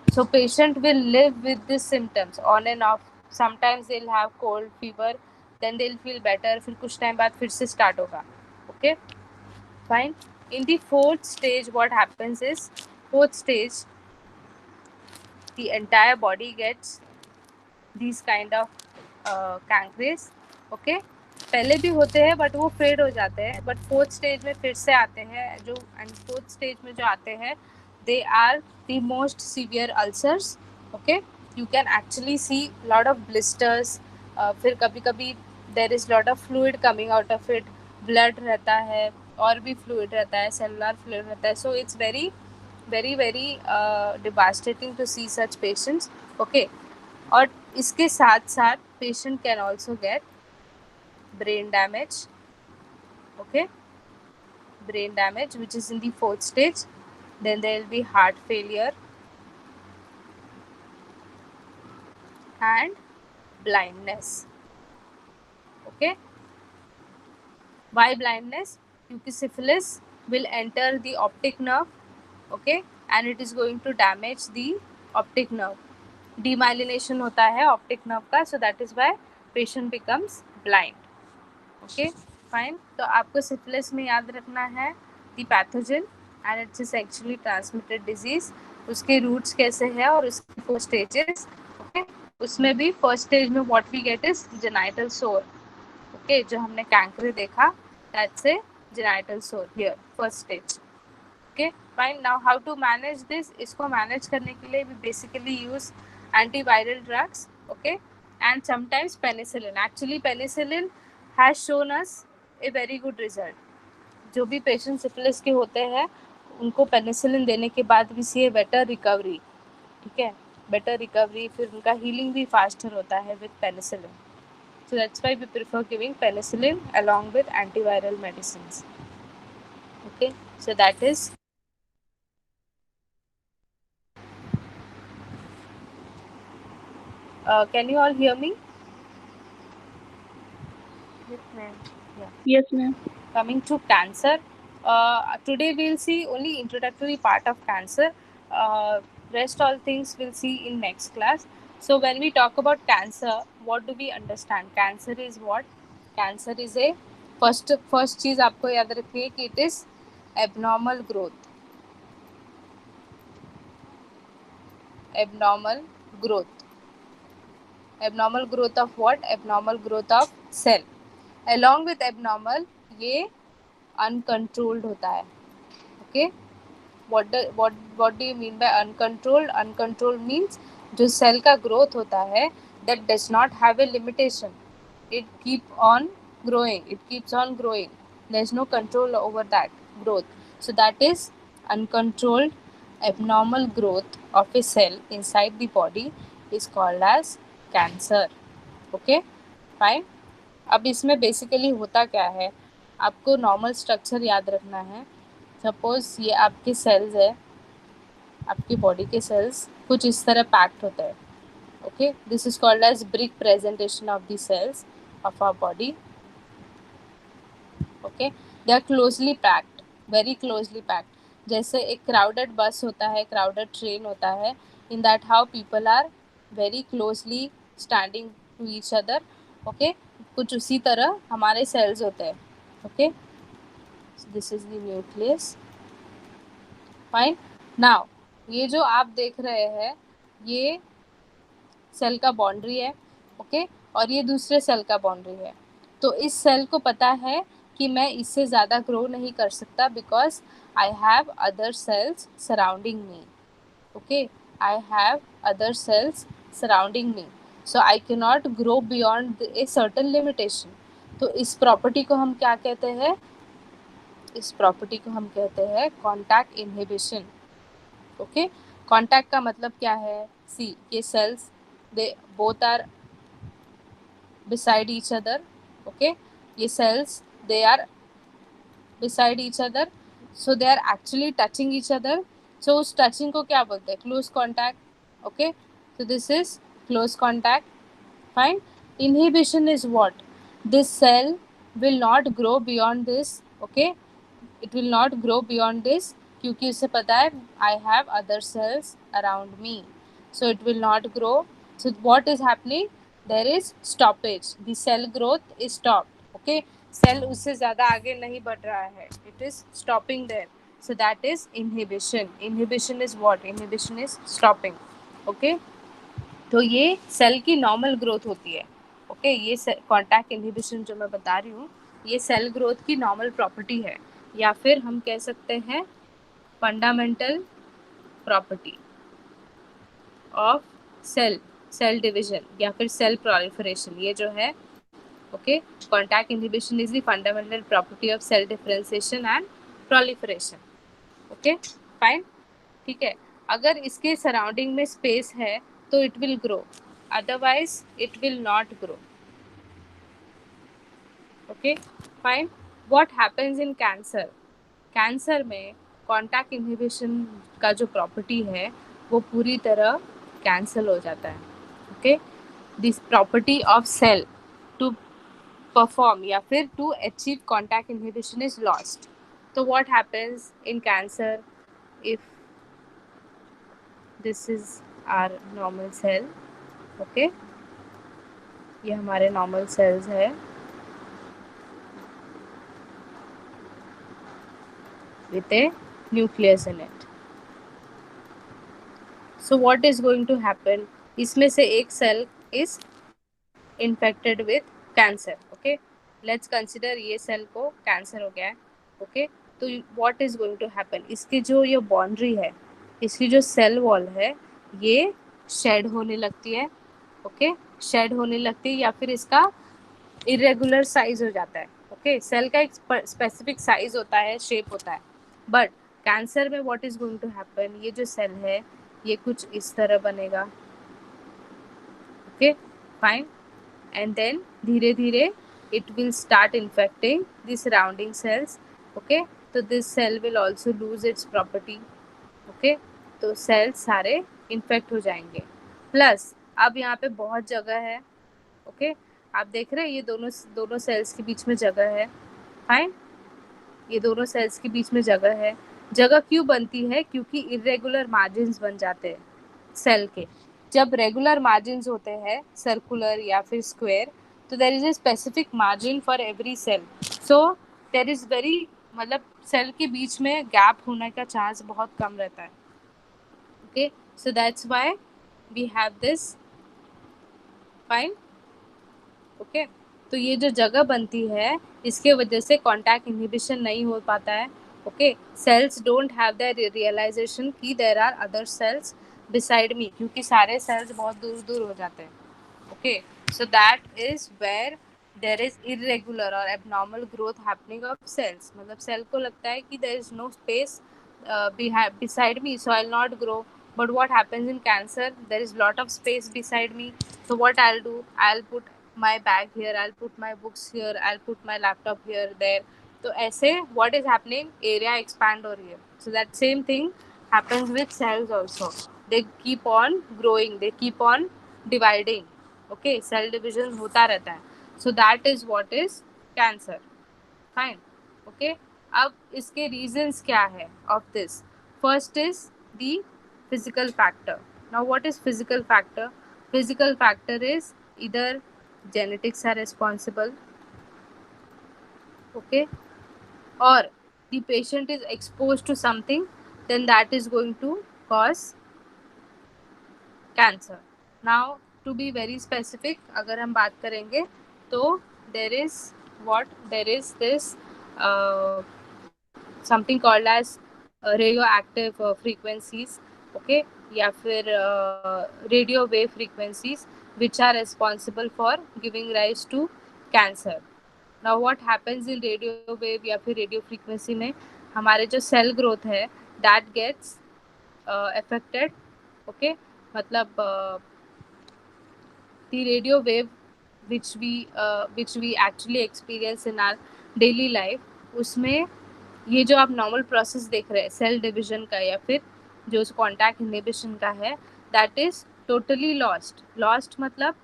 So patient will live with these symptoms on and off. Sometimes they'll have cold, fever, then they'll feel better. फिर कुछ टाइम बाद फिर से स्टार्ट होगा. Okay. Fine. In the fourth stage, what happens is, fourth stage, the entire body gets these kind of cancers. Okay. पहले भी होते हैं बट वो फेड हो जाते हैं, बट फोर्थ स्टेज में फिर से आते हैं जो, एंड फोर्थ स्टेज में जो आते हैं they are the most severe ulcers. Okay, you can actually see lot of blisters. फिर कभी कभी there is lot of fluid coming out of it, blood रहता है और भी फ्लूइड रहता है, सेलुलर फ्लूइड रहता है. So it's very very very devastating to see such patients. Okay, और इसके साथ साथ patient can also get brain damage. Okay, brain damage which is in the fourth stage. Then there will be heart failure and blindness. Okay, why blindness? क्योंकि syphilis will enter the optic nerve. Okay, and it is going to damage the optic nerve. Demyelination होता है optic nerve का, so that is why patient becomes blind. Okay, fine. तो आपको syphilis में याद रखना है the pathogen and its is actually transmitted disease. उसके रूट्स कैसे हैं और उसके 4 स्टेजेस. ओके, उसमें भी फर्स्ट स्टेज में what we get is genital sore. Okay, जो हमने कैंकर देखा, that's a genital sore here first stage. Okay, fine. Now how to manage this? इसको मैनेज करने के लिए we basically use antiviral drugs. Okay, and sometimes penicillin. Actually penicillin has shown us a very good result. जो भी patient syphilis के होते हैं उनको पेनिसिलिन देने के बाद भी सी बेटर रिकवरी. ठीक है, बेटर रिकवरी, फिर उनका हीलिंग भी फास्टर होता है with penicillin. So that's why we prefer giving penicillin along with antiviral medicines. Okay, so that is can you all hear me? Yes, ma'am. Yeah. Yes, ma'am. Coming to cancer, today we'll see only introductory part of cancer. Rest all things we'll see in next class. So when we talk about cancer, what do we understand? Cancer is what? Cancer is a first चीज आपको याद रखिए कि it is abnormal growth. Abnormal growth. Abnormal growth of what? Abnormal growth of cell. Along with abnormal, ये uncontrolled होता है. Okay, what do you mean by uncontrolled? Uncontrolled means जो cell का ग्रोथ होता है that does not have a limitation. It keeps on growing. There is no control over that growth. So that is uncontrolled abnormal growth of a cell inside the body is called as cancer. Okay, fine. अब इसमें basically होता क्या है, आपको normal structure याद रखना है. Suppose ये आपके सेल्स है, आपकी बॉडी के सेल्स कुछ इस तरह पैक्ड होते हैं. Okay, this is called as brick presentation of the cells of our body. Okay, they are closely packed, very closely packed. जैसे एक क्राउडेड बस होता है, क्राउडेड ट्रेन होता है, in that how people are very closely standing to each other. Okay, कुछ उसी तरह हमारे सेल्स होते हैं. Okay, this is the nucleus. Fine. Now ये जो आप देख रहे हैं ये सेल का बाउंड्री है, ओके, और ये दूसरे सेल का बाउंड्री है. तो इस सेल को पता है कि मैं इससे ज़्यादा ग्रो नहीं कर सकता because I have other sales surrounding me. Okay, I have other sales surrounding me, so I can not grow beyond a certain limitation. तो इस प्रॉपर्टी को हम क्या कहते हैं? इस प्रॉपर्टी को हम कहते हैं कॉन्टैक्ट इनहिबिशन. ओके, कॉन्टैक्ट का मतलब क्या है? सी, ये cells they both are beside each other. Okay, ये cells they are beside each other, so they are actually touching each other. So उस touching को क्या बोलते हैं? Close contact. Okay, so this is close contact. Fine. Inhibition is what? This cell will not grow beyond this. Okay, it will not grow beyond this क्योंकि उसे पता है I have other cells around me, so it will not grow. So what is happening? There is stoppage. The cell growth is stopped. Okay, cell उससे ज़्यादा आगे नहीं बढ़ रहा है. It is stopping there. So that is inhibition. Inhibition is what? Inhibition is stopping. Okay, तो ये cell की नॉर्मल ग्रोथ होती है. ओके, ये कॉन्टैक्ट इनहिबिशन जो मैं बता रही हूँ ये सेल ग्रोथ की नॉर्मल प्रॉपर्टी है, या फिर हम कह सकते हैं fundamental property of cell division या फिर सेल प्रोलिफरेशन. ये जो है okay, contact inhibition is the fundamental property of cell differentiation and proliferation. Okay, fine, ठीक है. अगर इसके सराउंडिंग में स्पेस है तो it will grow, otherwise it will not grow. Okay, fine. What happens in cancer? Cancer में contact inhibition का जो प्रॉपर्टी है वो पूरी तरह कैंसल हो जाता है. Okay, this property of cell to perform या फिर to achieve contact inhibition is lost. तो what happens in cancer? If this is our normal cell, okay, ये हमारे नॉर्मल सेल्स है with a nucleus in it. So what is going to happen? इसमें से एक cell is infected with cancer. Okay, let's consider ये cell को cancer हो गया है. Okay, तो what is going to happen? इसकी जो ये बाउंड्री है, इसकी जो सेल वॉल है ये शेड होने लगती है. ओके, शेड होने लगती है या फिर इसका इरेगुलर साइज हो जाता है. ओके, सेल का एक स्पेसिफिक साइज होता है, शेप होता है. बट कैंसर में what is going to happen? ये जो सेल है ये कुछ इस तरह बनेगा. Okay, fine. एंड देन धीरे धीरे it will start infecting the surrounding cells. Okay, तो this cell will also lose its property. Okay, तो सेल्स सारे इन्फेक्ट हो जाएंगे. प्लस अब यहाँ पे बहुत जगह है. ओके, आप देख रहे हैं ये दोनों सेल्स के बीच में जगह है. फाइन, ये दोनों सेल्स के बीच में जगह है. जगह क्यों बनती है? क्योंकि इरेगुलर मार्जिन्स बन जाते हैं सेल के. जब रेगुलर मार्जिन्स होते हैं सर्कुलर या फिर स्क्वायर, तो there is a specific margin for every cell. So there is very, मतलब सेल के बीच में गैप होने का चांस बहुत कम रहता है. Okay, so that's why we have this. Fine, okay, तो ये जो जगह बनती है इसके वजह से कॉन्टैक्ट इनहिबिशन नहीं हो पाता है. Okay, cells don't have the realization कि there are other cells beside me, क्योंकि सारे सेल्स बहुत दूर दूर हो जाते हैं. Okay, so that is where there is irregular और abnormal growth happening of cells. मतलब सेल को लगता है कि there is no space beside me, so I'll not grow. But what happens in cancer? There is lot of space beside me. So what I'll do? I'll put my bag here, I'll put my books here, I'll put my laptop here, there. So ऐसे what is happening? Area expand over here. So that same thing happens with cells also. They keep on growing, they keep on dividing. Okay, cell division होता रहता है. So that is what is cancer. Fine. Okay, अब इसके reasons क्या है of this? First is the physical factor. Now what is physical factor? Physical factor is either genetics are responsible, okay, or the patient is exposed to something, then that is going to cause cancer. Now to be very specific, अगर हम बात करेंगे तो there is this uh, something called as radioactive frequencies, okay, या फिर radio wave frequencies which are responsible for giving rise to cancer. Now what happens in radio wave या फिर radio frequency में हमारे जो cell growth है that gets affected, okay, मतलब the radio wave which we actually experience in our daily life, उसमें ये जो आप नॉर्मल प्रोसेस देख रहे हैं सेल डिविजन का या फिर जो कॉन्टैक्ट इनहिबिशन का है, दैट इज टोटली लॉस्ट मतलब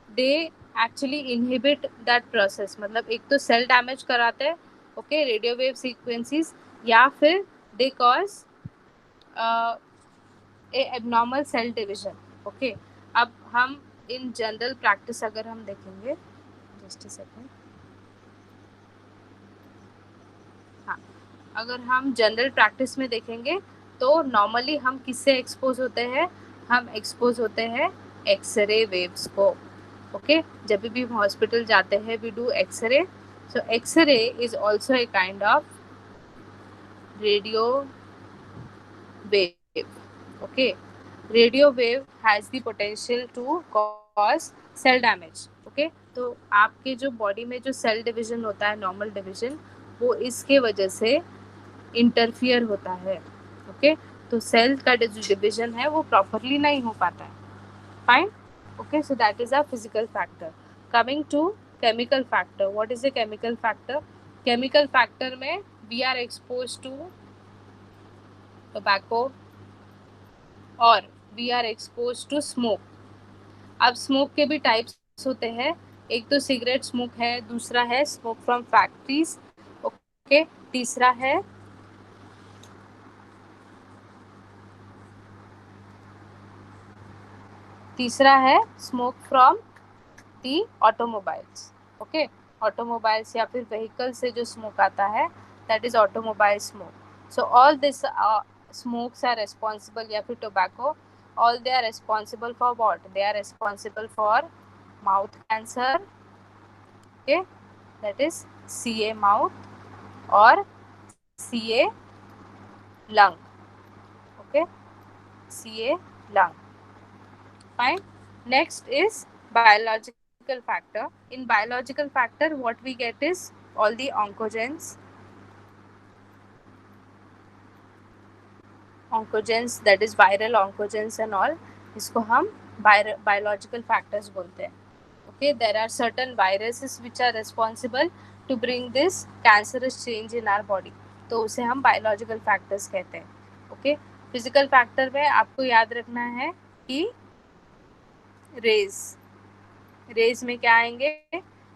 they actually inhibit that process, मतलब एक तो सेल डैमेज कराते हैं, ओके, रेडियो वेव सीक्वेंसीज, या फिर they cause a abnormal cell division, okay. अब हम इन जनरल प्रैक्टिस अगर हम देखेंगे, जस्ट अ सेकेंड, हाँ, अगर हम जनरल प्रैक्टिस में देखेंगे तो नॉर्मली हम किससे एक्सपोज होते हैं, हम एक्सपोज होते हैं एक्सरे वेव्स को, ओके। जब भी हम हॉस्पिटल जाते हैं we do x-ray, so x-ray is also a kind of radio wave, okay. Radio wave has the potential to cause cell damage, okay. तो आपके जो बॉडी में जो सेल डिवीजन होता है, नॉर्मल डिवीजन, वो इसके वजह से इंटरफियर होता है, ओके। तो सेल का जो डिवीजन है वो प्रॉपरली नहीं हो पाता है, fine, okay. So that is a physical factor. Coming to chemical factor, what is the chemical factor? Chemical factor में we are expose to tobacco और we are expose to smoke. अब smoke के भी types होते हैं, एक तो cigarette smoke है, दूसरा है स्मोक फ्रॉम फैक्ट्रीज, ओके, तीसरा है smoke from the automobiles, okay. Automobiles या फिर व्हीकल से जो स्मोक आता है that is automobile smoke. So all this smokes are responsible, या फिर tobacco, all they are responsible for what? They are responsible for mouth cancer, okay, that is CA mouth और CA lung, okay, CA lung. Fine. Next is biological factor. In biological factor, what we get is all the oncogenes, that is viral oncogenes and all. इसको हम biological factors बोलते हैं. Okay, there are certain viruses which are responsible to bring this cancerous change in our body. तो उसे हम biological factors कहते हैं. Okay, physical factor में आपको याद रखना है कि रेज में क्या आएंगे?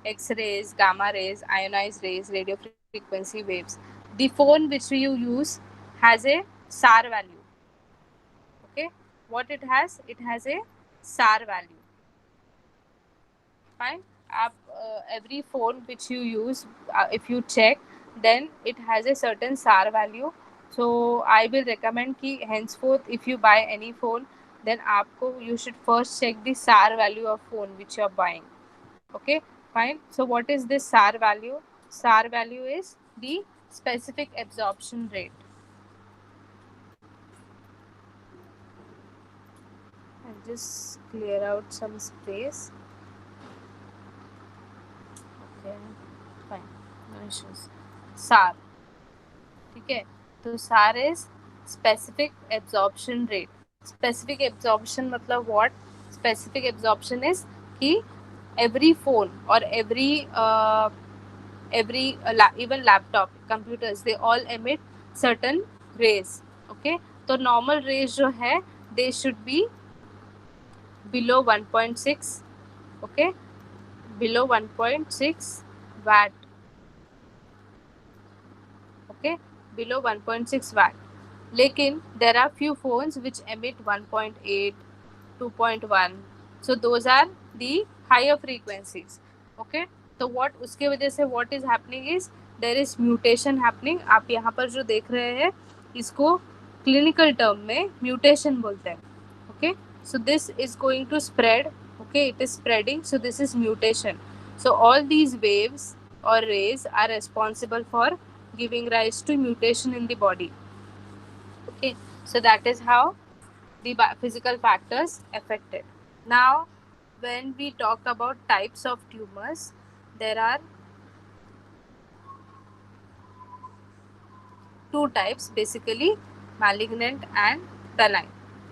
X rays, gamma rays, ionize rays, radio frequency waves. The phone which you use has a SAR value, okay, what it has a SAR value, fine. आप every phone which you use, if you check, then it has a certain SAR value. So I will recommend कि henceforth if you buy any phone, then आपको you should first check the SAR value of phone which you are buying, okay, fine. So what is this SAR value? SAR value is the specific absorption rate. I'll just clear out some space. Okay, fine, no issues. SAR, ठीक है, तो SAR is specific absorption rate. Specific absorption मतलब what? Specific absorption is कि every phone or every even laptop, computers, they all emit certain rays, okay. तो normal rays जो है they should be below 1.6, okay, below 1.6 watt, okay, below 1.6 watt. लेकिन there are few phones which emit 1.8, 2.1, so those are the higher frequencies, okay. तो what उसके वजह से what is happening is there is mutation happening. आप यहाँ पर जो देख रहे हैं इसको क्लिनिकल टर्म में म्यूटेशन बोलते हैं. Okay, so this is going to spread. Okay, it is spreading, so this is mutation. So all these waves or rays are responsible for giving rise to mutation in the body. Okay, so that is how the physical factors affect it. Now when we talk about types of tumors, there are two types basically, malignant and benign.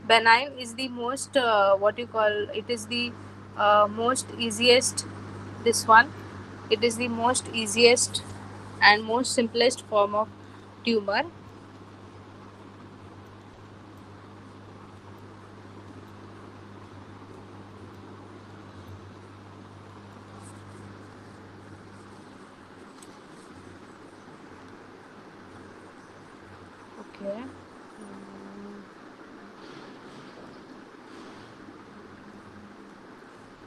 Benign is the most what you call, it is the most easiest, this one, it is the most easiest and most simplest form of tumor. Okay.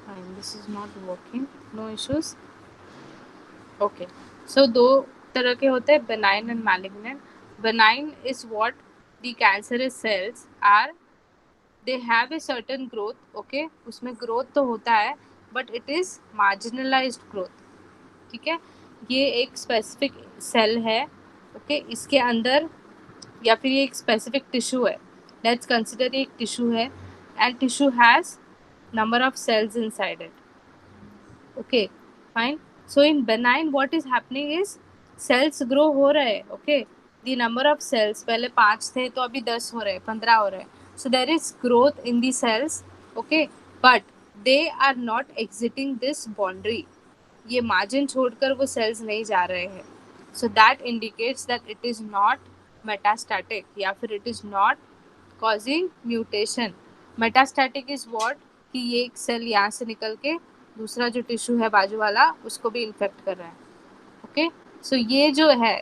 Fine, this is not working, no issues. Okay, so दो तरह के होते हैं, benign and malignant. Benign is what the cancerous cells are, they have a certain growth. Okay, उसमें growth तो होता है but it is marginalized growth. ठीक है, ये एक specific cell है. Okay, इसके अंदर या फिर ये एक specific tissue है. Let's consider ये एक tissue है and tissue has number of cells inside it. Okay, fine. So in benign what is happening is cells grow हो रहे. Okay, the number of cells पहले 5 थे तो अभी 10 हो रहे, 15 हो रहे. So there is growth in the cells. Okay, but they are not exiting this boundary. ये margin छोड़कर वो cells नहीं जा रहे हैं. So that indicates that it is not metastatic या फिर it is not causing mutation. Metastatic is what, कि ये एक सेल यहाँ से निकल के दूसरा जो टिश्यू है बाजू वाला उसको भी इन्फेक्ट कर रहा है. ओके, सो ये जो है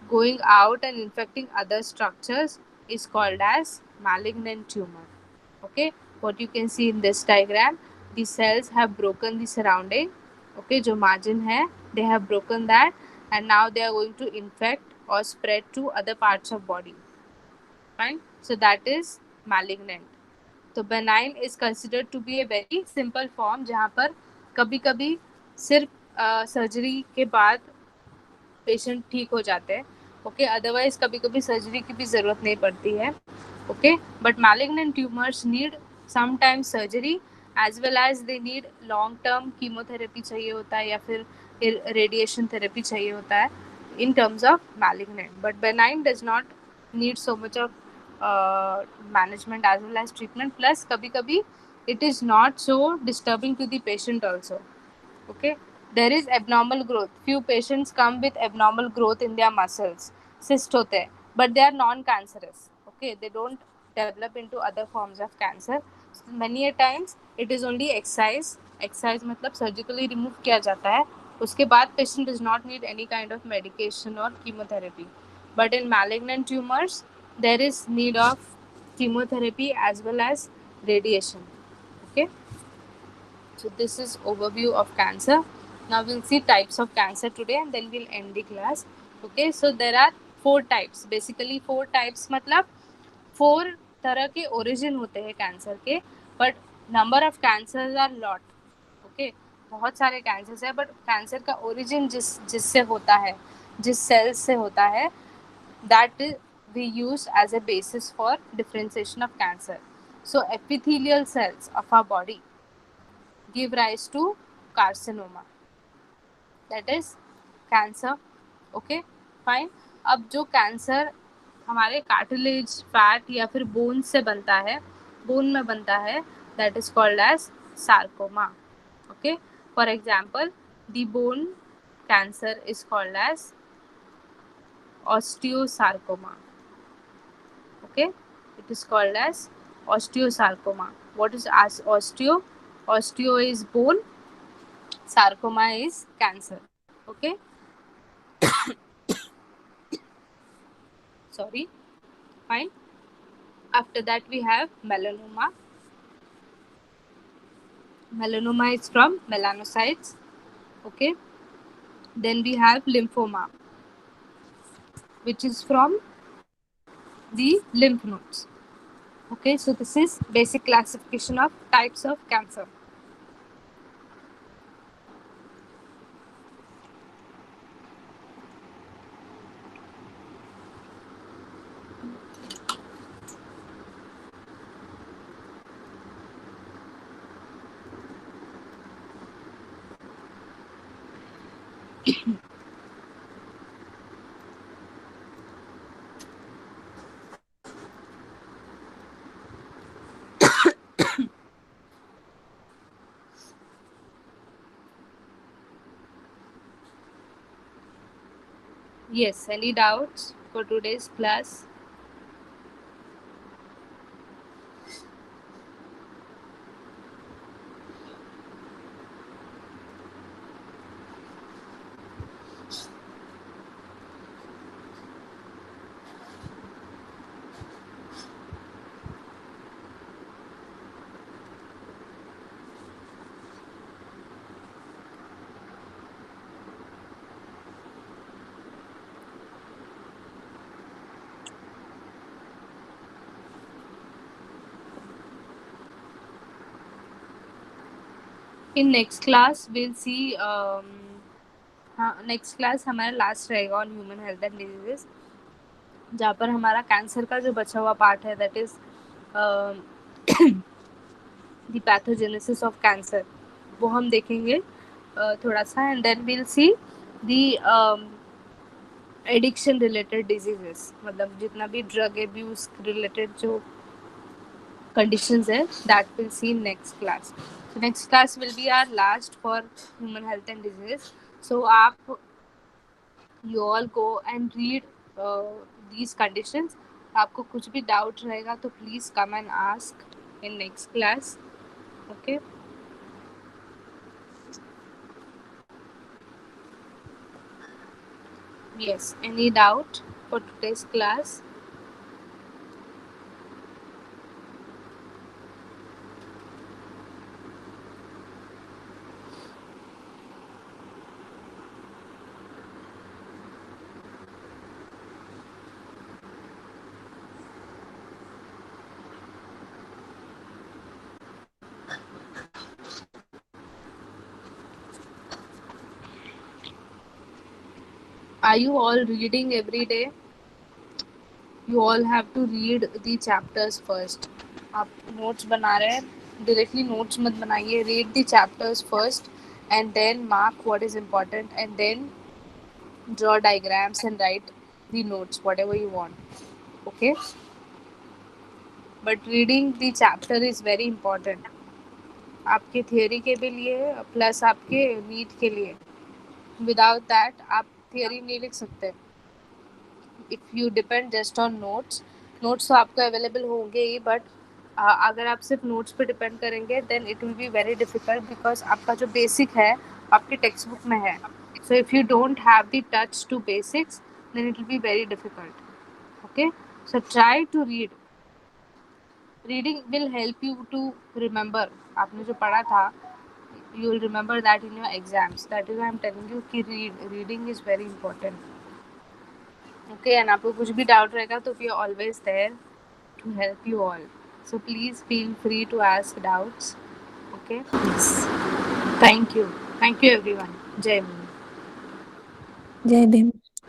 going out and infecting other structures is called as malignant tumor. Okay, what you can see in this diagram, the cells have broken the surrounding. Okay, जो margin है they have broken that and now they are going to infect or spread to other parts of body. Fine, so that is malignant. तो benign is considered to be a very simple form जहाँ पर कभी कभी सिर्फ surgery के बाद patient ठीक हो जाते हैं. ओके, अदरवाइज कभी कभी सर्जरी की भी ज़रूरत नहीं पड़ती है. Okay, but malignant tumours need sometimes surgery as well as they need long term chemotherapy चाहिए होता है या फिर रेडिएशन थेरेपी चाहिए होता है in terms of malignant. But benign does not need so much of management as well as treatment. Plus kabhi kabhi it is not so disturbing to the patient also. Okay, there is abnormal growth. Few patients come with abnormal growth in their muscles, cyst hote hain, but they are non cancerous. Okay, they don't develop into other forms of cancer. So many a times it is only excised मतलब surgically remove किया जाता है. उसके बाद patient does not need any kind of medication or chemotherapy. But in malignant tumors there is need of chemotherapy as well as radiation. Okay, so this is overview of cancer. Now we'll see types of cancer today and then we'll end the class. Okay, so there are 4 types. Basically 4 types मतलब 4 तरह के origin होते हैं cancer के, but number of cancers are lot. Okay, बहुत सारे cancers है but cancer का ओरिजिन जिससे होता है, जिस सेल्स से होता है, that we use as a basis for differentiation of cancer. So epithelial cells of our body give rise to carcinoma, that is cancer. Okay, fine. अब जो कैंसर हमारे कार्टिलेज, फैट या फिर बोन से बनता है, बोन में बनता है, that is called as sarcoma. Okay, for example, the bone cancer is called as osteosarcoma. Okay, it is called as osteosarcoma. What is osteo? Osteo is bone, sarcoma is cancer. Okay, sorry, fine. After that we have melanoma. Melanoma is from melanocytes. Okay, Then we have lymphoma, which is from the lymph nodes. Okay, so this is basic classification of types of cancer. Yes, any doubts for today's class? In next class we'll see हाँ next class हमारा last रहेगा on human health and diseases, जहाँ पर हमारा cancer का जो बचा हुआ पार्ट है that is the pathogenesis of cancer, वो हम देखेंगे थोड़ा सा, and then will see the addiction related diseases, मतलब जितना भी ड्रग एब्यूज रिलेटेड जो conditions है that we'll see in next class. So next class will be our last for human health and disease. So आप you all go and read uh, these conditions. आपको कुछ भी doubt रहेगा तो please come and ask in next class. Okay, yes, any doubt for today's class? Are you all reading every day? You all have to read the chapters first. आप notes बना रहे हैं, directly notes मत बनाइए. Read the chapters first and then mark what is important and then draw diagrams and write the notes whatever you want. Okay, but reading the chapter is very important, आपके theory के भी लिए plus आपके NEET के लिए. Without that आप theory नहीं लिख सकते. If you depend just on notes, notes तो आपको अवेलेबल होंगे ही, बट अगर आप सिर्फ नोट्स पे डिपेंड करेंगे then it will be very difficult, because आपका जो बेसिक है आपके टेक्स्ट बुक में है. So if you don't have the touch to basics then it will be very difficult. Okay, so try to read. Reading will help you to remember. आपने जो पढ़ा था you will remember that in your exams. That is why I'm telling you कि reading is very important. Okay, and आपको कुछ भी doubt रहेगा तो we are always there to help you all. So please feel free to ask doubts. Okay. Yes. Thank you. Thank you everyone. Jai Bhim. जय भीम.